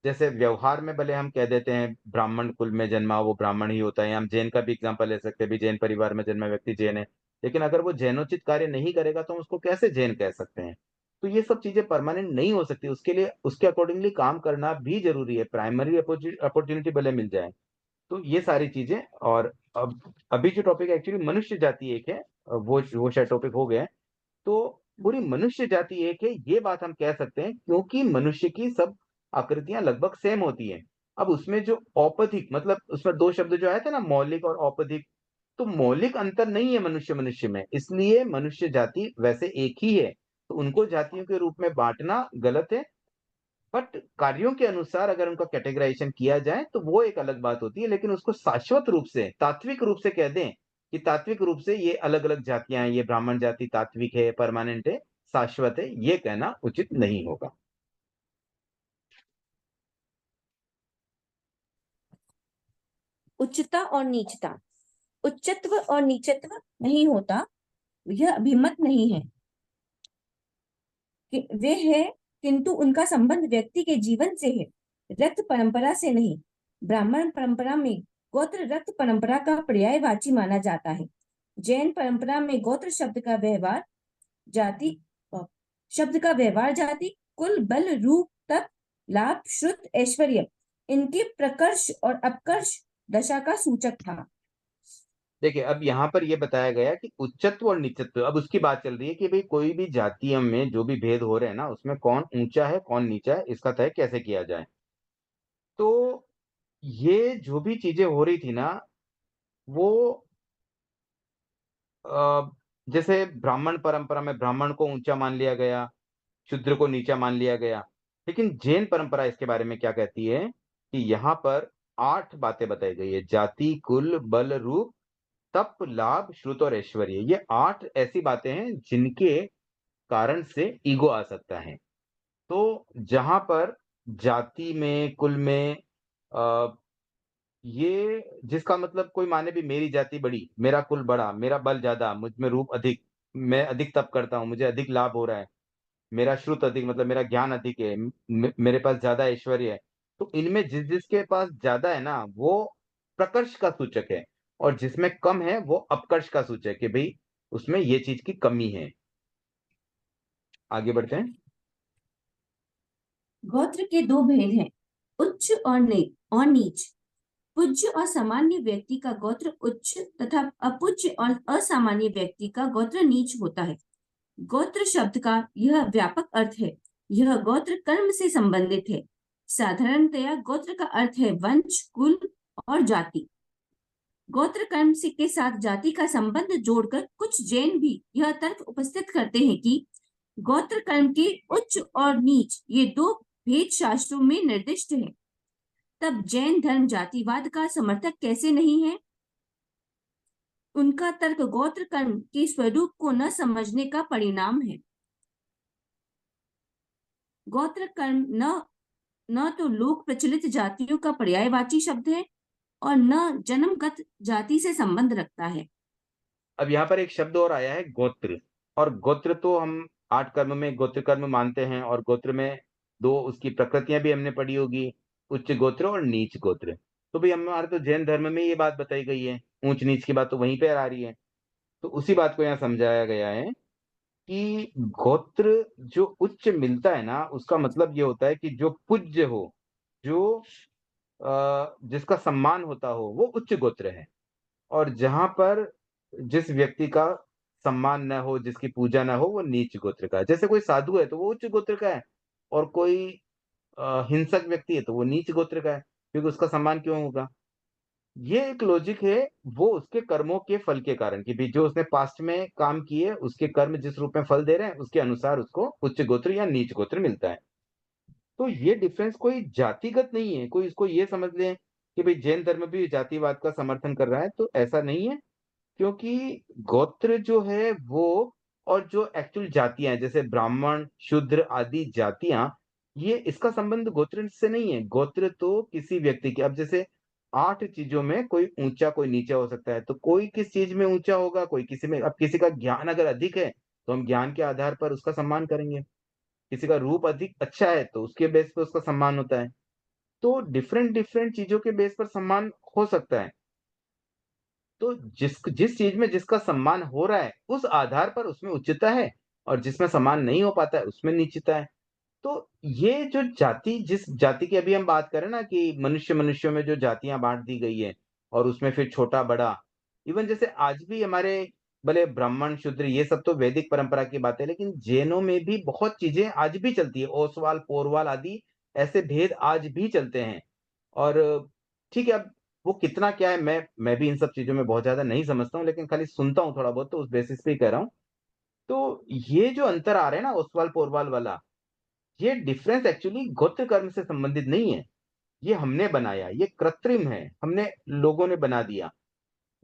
जैसे व्यवहार में भले हम कह देते हैं ब्राह्मण कुल में जन्मा वो ब्राह्मण ही होता है, हम जैन का भी एग्जांपल ले सकते हैं, भी जैन परिवार में जन्मा व्यक्ति जैन है। लेकिन अगर वो जैनोचित कार्य नहीं करेगा तो हम उसको कैसे जैन कह सकते हैं। तो ये सब चीजें परमानेंट नहीं हो सकती, उसके लिए उसके अकॉर्डिंगली काम करना भी जरूरी है, प्राइमरी अपॉर्चुनिटी भले मिल जाए। तो ये सारी चीजें। और अब अभी जो टॉपिक एक्चुअली मनुष्य जाति एक है, वो शायद टॉपिक हो गया है। तो पूरी मनुष्य जाति एक है, ये बात हम कह सकते हैं, क्योंकि मनुष्य की सब आकृतियां लगभग सेम होती हैं। अब उसमें जो औपधिक, मतलब उसमें दो शब्द जो आए थे ना, मौलिक और औपधिक, तो मौलिक अंतर नहीं है मनुष्य मनुष्य में, इसलिए मनुष्य जाति वैसे एक ही है। तो उनको जातियों के रूप में बांटना गलत है। बट कार्यों के अनुसार अगर उनका कैटेगराइजेशन किया जाए तो वो एक अलग बात होती है। लेकिन उसको शाश्वत रूप से, तात्विक रूप से कह दें कि तात्विक रूप से ये अलग अलग जातियां हैं, ये ब्राह्मण जाति तात्विक है, परमानेंट है, शाश्वत है, ये कहना उचित नहीं होगा। उच्चता और नीचता, उच्चत्व और नीचत्व नहीं होता, यह अभिमत नहीं है कि वे है, किंतु उनका संबंध व्यक्ति के जीवन से है, रक्त परंपरा से नहीं। ब्राह्मण परंपरा में गोत्र रक्त परंपरा का पर्यायवाची माना जाता है। जैन परंपरा में गोत्र जाति शब्द का व्यवहार जाति, कुल, बल, रूप, तप, लाभ, श्रुत, ऐश्वर्य, इनके प्रकर्ष और अपकर्ष दशा का सूचक था। देखिए, अब यहाँ पर ये बताया गया कि उच्चत्व और नीचत्व, अब उसकी बात चल रही है कि भाई कोई भी जातियों में जो भी भेद हो रहे हैं ना, उसमें कौन ऊंचा है कौन नीचा है, इसका तय कैसे किया जाए। तो ये जो भी चीजें हो रही थी ना, वो अ, जैसे ब्राह्मण परंपरा में ब्राह्मण को ऊंचा मान लिया गया, शूद्र को नीचा मान लिया गया। लेकिन जैन परंपरा इसके बारे में क्या कहती है कि यहाँ पर 8 बातें बताई गई है: जाति, कुल, बल, रूप, तप, लाभ, श्रुत और ऐश्वर्य। ये 8 ऐसी बातें हैं जिनके कारण से ईगो आ सकता है। तो जहाँ पर जाति में, कुल में अ, ये जिसका मतलब कोई माने भी मेरी जाति बड़ी, मेरा कुल बड़ा, मेरा बल ज़्यादा, मुझ में रूप अधिक, मैं अधिक तप करता हूँ, मुझे अधिक लाभ हो रहा है, मेरा श्रुत अधिक मतलब मेरा ज्ञान अधिक है, मेरे पास ज़्यादा ऐश्वर्य है। तो इनमें जिसके पास ज़्यादा है ना, वो प्रकर्ष का सूचक है, और जिसमें कम है वो अपकर्ष का सूचक है, भई उसमें ये चीज़ की कमी है। आगे बढ़ते हैं। गोत्र के दो भेद हैं, उच्च और नीच। पूज्य और सामान्य व्यक्ति का गोत्र उच्च तथा अपूज्य और असामान्य व्यक्ति का गोत्र नीच होता है। गोत्र शब्द का यह व्यापक अर्थ है। यह गोत्र कर्म से संबंधित है। साधारणतया गोत्र का अर्थ है वंश, कुल और जाति। गोत्र कर्म से के साथ जाति का संबंध जोड़कर कुछ जैन भी यह तर्क उपस्थित करते हैं कि गोत्र कर्म के उच्च और नीच ये दो भेद शास्त्रों में निर्दिष्ट है। तब जैन धर्म जातिवाद का समर्थक कैसे नहीं है? उनका तर्क गोत्र कर्म के स्वरूप को न समझने का परिणाम है। गोत्र कर्म न तो लोक प्रचलित जातियों का पर्यायवाची शब्द है और न जन्मगत जाति से संबंध रखता है। अब यहाँ पर एक शब्द और आया है, गोत्र। और गोत्र तो हम 8 कर्म में गोत्र कर्म मानते हैं, और गोत्र में 2 उसकी प्रकृतियाँ भी हमने पढ़ी होगी, उच्च गोत्र और नीच गोत्र। तो भई हमारे तो जैन धर्म में ये बात बताई गई है, ऊँच-नीच की बात तो वहीं पे आ रही है। तो उसी बात को यहाँ समझाया गया है कि गोत्र जो उच्च मिलता है ना, उसका मतलब ये होता है कि जो पूज्य हो, जो जिसका सम्मान होता हो, वो उच्च गोत्र है। और जहाँ पर जिस व्यक्ति का सम्मान न हो, जिसकी पूजा न हो, वो नीच गोत्र का है। जैसे कोई साधु है तो वो उच्च गोत्र का है, और कोई हिंसक व्यक्ति है तो वो नीच गोत्र का है, क्योंकि उसका सम्मान क्यों होगा? ये एक लॉजिक है, वो उसके कर्मों के फल के कारण, कि भई जो उसने पास्ट में काम किए, उसके कर्म जिस रूप में फल दे रहे हैं, उसके अनुसार उसको उच्च गोत्र या नीच गोत्र मिलता है। तो ये डिफरेंस कोई जातिगत नहीं है, कोई इसको ये समझ ले कि भई जैन धर्म भी जातिवाद का समर्थन कर रहा है, तो ऐसा नहीं है। क्योंकि गोत्र जो है वो, और जो एक्चुअल जातियाँ हैं जैसे ब्राह्मण, शूद्र आदि जातियाँ, ये इसका संबंध गोत्र से नहीं है। गोत्र तो किसी व्यक्ति के, अब जैसे 8 चीज़ों में कोई ऊँचा कोई नीचा हो सकता है, तो कोई किस चीज़ में ऊँचा होगा, कोई किसी में। अब किसी का ज्ञान अगर अधिक है, तो हम ज्ञान के आधार पर उसका सम्मान करेंगे। किसी का रूप अधिक अच्छा है, तो उसके बेस पे उसका सम्मान होता है। तो डिफरेंट-डिफरेंट चीज़ों के बेस पर सम्मान हो सकता है। तो जिस चीज में जिसका सम्मान हो रहा है, उस आधार पर उसमें उच्चता है, और जिसमें सम्मान नहीं हो पाता है, उसमें नीचता है। तो ये जो जाति, जिस जाति की अभी हम बात करें ना, कि मनुष्यों में जो जातियां बांट दी गई है, और उसमें फिर छोटा बड़ा, इवन जैसे आज भी हमारे, भले ब्राह्मण शूद्र ये सब तो वैदिक परंपरा की बात है, लेकिन जैनों में भी बहुत चीजें आज भी चलती है, ओसवाल पोरवाल आदि ऐसे भेद आज भी चलते हैं। और ठीक है, अब वो कितना क्या है, मैं भी इन सब चीज़ों में बहुत ज़्यादा नहीं समझता हूँ, लेकिन खाली सुनता हूँ थोड़ा बहुत, तो उस बेसिस पे ही कह रहा हूँ। तो ये जो अंतर आ रहा है ना ओसवाल-पोरवाल वाला, ये डिफरेंस एक्चुअली गोत्र कर्म से संबंधित नहीं है। ये हमने बनाया, ये कृत्रिम है, हमने लोगों ने बना दिया।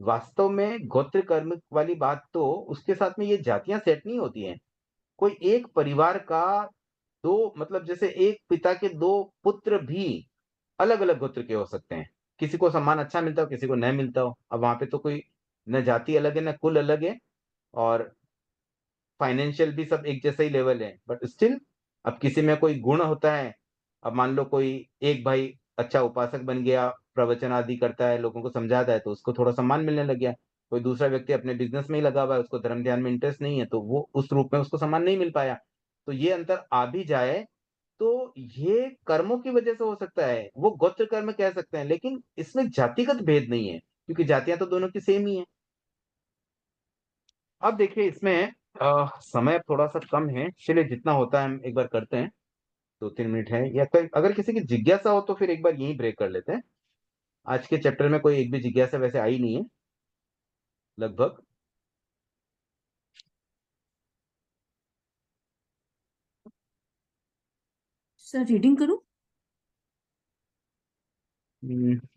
वास्तव में गोत्र कर्म वाली बात तो उसके साथ में ये जातियाँ सेट नहीं होती हैं। कोई एक परिवार का 2, मतलब जैसे एक पिता के 2 पुत्र भी अलग-अलग गोत्र के हो सकते हैं। किसी को सम्मान अच्छा मिलता हो, किसी को नहीं मिलता हो। अब वहाँ पे तो कोई न जाति अलग है, न कुल अलग है, और फाइनेंशियल भी सब एक जैसा ही लेवल है। बट स्टिल अब किसी में कोई गुण होता है, अब मान लो कोई एक भाई अच्छा उपासक बन गया, प्रवचन आदि करता है, लोगों को समझाता है, तो उसको थोड़ा सम्मान मिलने लग गया। कोई दूसरा व्यक्ति अपने बिज़नेस में ही लगा हुआ है, उसको धर्म ध्यान में इंटरेस्ट नहीं है, तो वो उस रूप में उसको सम्मान नहीं मिल पाया। तो ये अंतर आ भी जाए, तो ये कर्मों की वजह से हो सकता है, वो गोत्र कर्म कह सकते हैं, लेकिन इसमें जातिगत भेद नहीं है, क्योंकि जातियाँ तो दोनों की सेम ही हैं। अब देखिए इसमें समय थोड़ा-सा कम है, चलिए जितना होता है हम एक बार करते हैं, 2-3 मिनट है या कोई अगर किसी की जिज्ञासा हो तो फिर एक बार यहीं ब्रेक कर लेते हैं। आज के चैप्टर में कोई एक भी जिज्ञासा वैसे आई नहीं है, लगभग। सर रीडिंग करूं?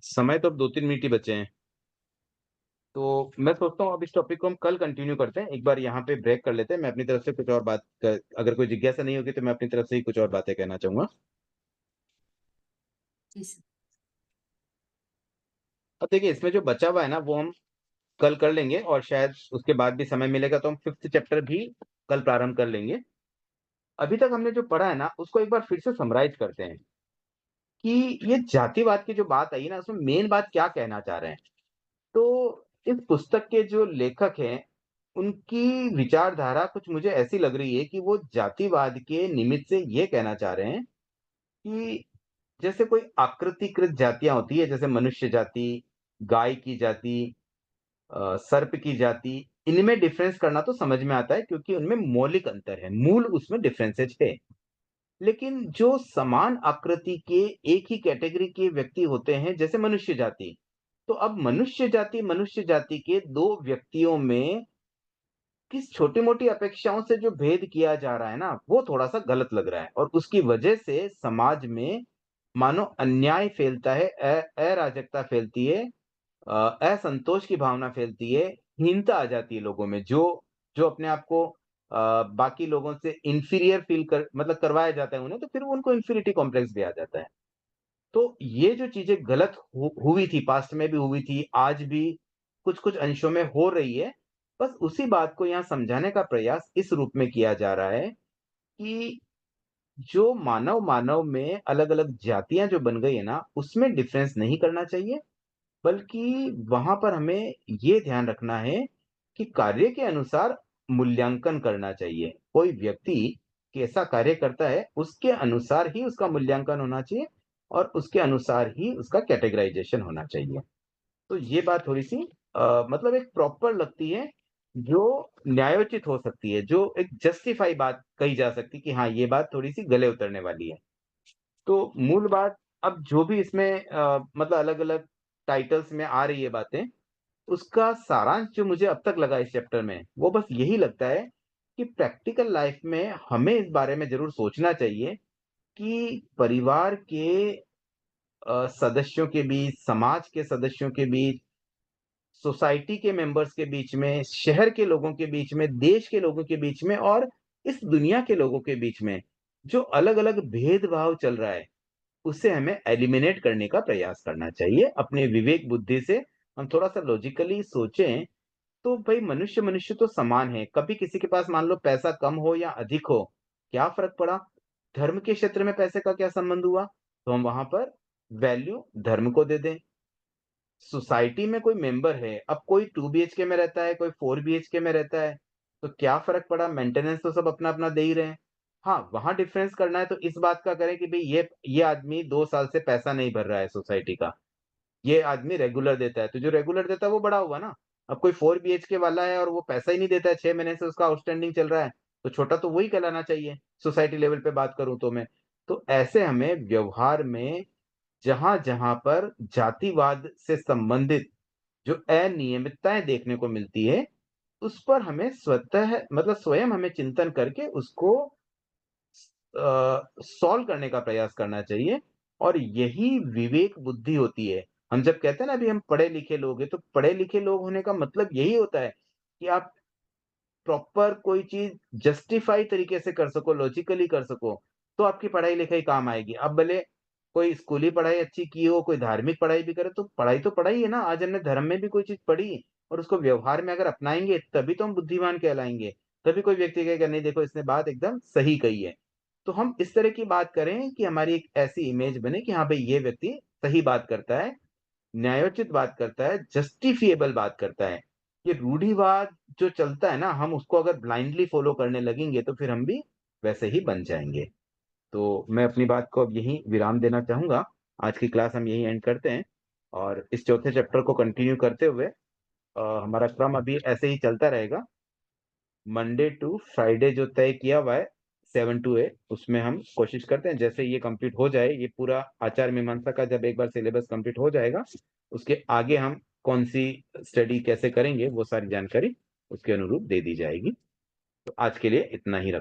समय तो अब 2-3 मिनट ही बचे हैं। तो मैं सोचता हूँ अब इस टॉपिक को हम कल कंटिन्यू करते हैं। एक बार यहाँ पे ब्रेक कर लेते हैं। मैं अपनी तरफ से कुछ और बात क अगर कोई जिज्ञासा नहीं होगी तो मैं अपनी तरफ से ही कुछ और बातें कहना चाहूँगा। जी सर। अब देखिए इसमें जो बचा हुआ है ना वो हम कल कर लेंगे और शायद उसके बाद भी समय मिलेगा तो हम 5th चैप्टर भी कल प्रारंभ कर लेंगे। अभी तक हमने जो पढ़ा है ना उसको एक बार फिर से समराइज़ करते हैं कि ये जातिवाद की जो बात आई है ना उसमें मेन बात क्या कहना चाह रहे हैं। तो इस पुस्तक के जो लेखक हैं, उनकी विचारधारा कुछ मुझे ऐसी लग रही है कि वो जातिवाद के निमित्त से ये कहना चाह रहे हैं कि जैसे कोई आकृतिकृत जातियाँ होती है, जैसे मनुष्य जाति, गाय की जाति, सर्प की जाति, इनमें डिफरेंस करना तो समझ में आता है क्योंकि उनमें मौलिक अंतर है, मूल उसमें डिफरेंसेज है। लेकिन जो समान आकृति के एक ही कैटेगरी के व्यक्ति होते हैं, जैसे मनुष्य जाति के 2 व्यक्तियों में किस छोटी-मोटी अपेक्षाओं से जो भेद किया जा रहा है ना, वो थोड़ा-सा गलत लग रहा है और उसकी वजह से समाज में मानो अन्याय फैलता है, अराजकता फैलती है, असंतोष की भावना फैलती है, हीनता आ जाती है लोगों में, जो जो अपने आप को बाकी लोगों से इंफीरियर फील कर मतलब करवाया जाता है उन्हें, तो फिर वो उनको इंफीरियरिटी कॉम्प्लेक्स भी आ जाता है। तो ये जो चीज़ें गलत हुई थी, पास्ट में भी हुई थी, आज भी कुछ-कुछ अंशों में हो रही है, बस उसी बात को यहाँ समझाने का प्रयास इस रूप में किया जा रहा है कि जो मानव-मानव में अलग-अलग जातियाँ जो बन गई है ना, उसमें डिफरेंस नहीं करना चाहिए, बल्कि वहाँ पर हमें ये ध्यान रखना है कि कार्य के अनुसार मूल्यांकन करना चाहिए। कोई व्यक्ति कैसा कार्य करता है, उसके अनुसार ही उसका मूल्यांकन होना चाहिए और उसके अनुसार ही उसका कैटेगराइज़ेशन होना चाहिए। तो ये बात थोड़ी-सी मतलब एक प्रॉपर लगती है, जो न्यायोचित हो सकती है, जो एक जस्टिफाई बात कही जा सकती है कि हाँ, ये बात थोड़ी-सी गले उतरने वाली है। तो मूल बात अब जो भी इसमें मतलब अलग-अलग टाइटल्स में आ रही है बातें, उसका सारांश जो मुझे अब तक लगा इस चैप्टर में, वो बस यही लगता है कि प्रैक्टिकल लाइफ में हमें इस बारे में ज़रूर सोचना चाहिए कि परिवार के सदस्यों के बीच, समाज के सदस्यों के बीच, सोसाइटी के मेंबर्स के बीच में, शहर के लोगों के बीच में, देश के लोगों के बीच में और इस दुनिया के लोगों के बीच में, जो अलग-अलग भेदभाव चल रहा है, उसे हमें एलिमिनेट करने का प्रयास करना चाहिए। अपने विवेक बुद्धि से हम थोड़ा-सा लॉजिकली सोचें, तो भई मनुष्य-मनुष्य तो समान है। कभी किसी के पास मान लो पैसा कम हो या अधिक हो, क्या फ़र्क पड़ा? धर्म के क्षेत्र में पैसे का क्या संबंध हुआ? तो हम वहाँ पर वैल्यू धर्म को दे दें। सोसाइटी में कोई मेंबर है, अब कोई 2 बीएचके में रहता है, कोई 4 बीएचके में रहता है, तो क्या फ़र्क पड़ा? मेंटेनेंस तो सब अपना-अपना दे ही रहे हैं। हाँ, वहाँ डिफरेंस करना है तो इस बात का करें कि भई ये आदमी 2 साल से पैसा नहीं भर रहा है सोसाइटी का, ये आदमी रेगुलर देता है, तो जो रेगुलर देता है वो बड़ा हुआ ना। अब कोई 4 बीएचके वाला है और वो पैसा ही नहीं देता है, 6 महीने से उसका आउटस्टैंडिंग चल रहा है, तो छोटा तो वही कहलाना चाहिए, सोसाइटी लेवल पे बात करूँ तो मैं। तो ऐसे हमें व्यवहार में जहाँ-जहाँ पर जातिवाद से संबंधित जो अनियमितताएँ देखने को मिलती है, उस पर हमें स्वतः मतलब स्वयं हमें चिंतन करके उसको सॉल्व करने का प्रयास करना चाहिए और यही विवेक बुद्धि होती है। हम जब कहते हैं ना अभी हम पढ़े-लिखे लोग हैं, तो पढ़े-लिखे लोग होने का मतलब यही होता है कि आप प्रॉपर कोई चीज़ जस्टिफाई तरीके से कर सको, लॉजिकली कर सको, तो आपकी पढ़ाई-लिखाई काम आएगी। अब भले कोई स्कूली पढ़ाई अच्छी की हो, कोई धार्मिक पढ़ाई भी करे, तो पढ़ाई है ना। आज हमने धर्म में भी कोई चीज़ पढ़ी और उसको व्यवहार में अगर अपनाएँगे, तभी तो हम बुद्धिमान कहलाएँगे। तभी कोई व्यक्ति कहेगा नहीं देखो इसने बात एकदम सही कही है। तो हम इस तरह की बात करें कि हमारी एक ऐसी इमेज बने कि हाँ भाई ये व्यक्ति सही बात करता है, न्यायोचित बात करता है, जस्टिफिएबल बात करता है। ये रूढ़िवाद जो चलता है ना, हम उसको अगर ब्लाइंडली फ़ॉलो करने लगेंगे तो फिर हम भी वैसे ही बन जाएँगे। तो मैं अपनी बात को अब यहीं विराम देना चाहूंगा। आज की क्लास हम यहीं एंड करते हैं, और इस चौथे चैप्टर को कंटिन्यू करते हुए हमारा क्रम अभी ऐसे ही चलता रहेगा। मंडे टू फ्राइडे जो तय किया हुआ है 7 to 8, उसमें हम कोशिश करते हैं जैसे ये कंप्लीट हो जाए, ये पूरा आचार मीमांसा का जब एक बार सिलेबस कंप्लीट हो जाएगा, उसके आगे हम कौन सी स्टडी कैसे करेंगे वो सारी जानकारी उसके अनुरूप दे दी जाएगी। तो आज के लिए इतना ही रख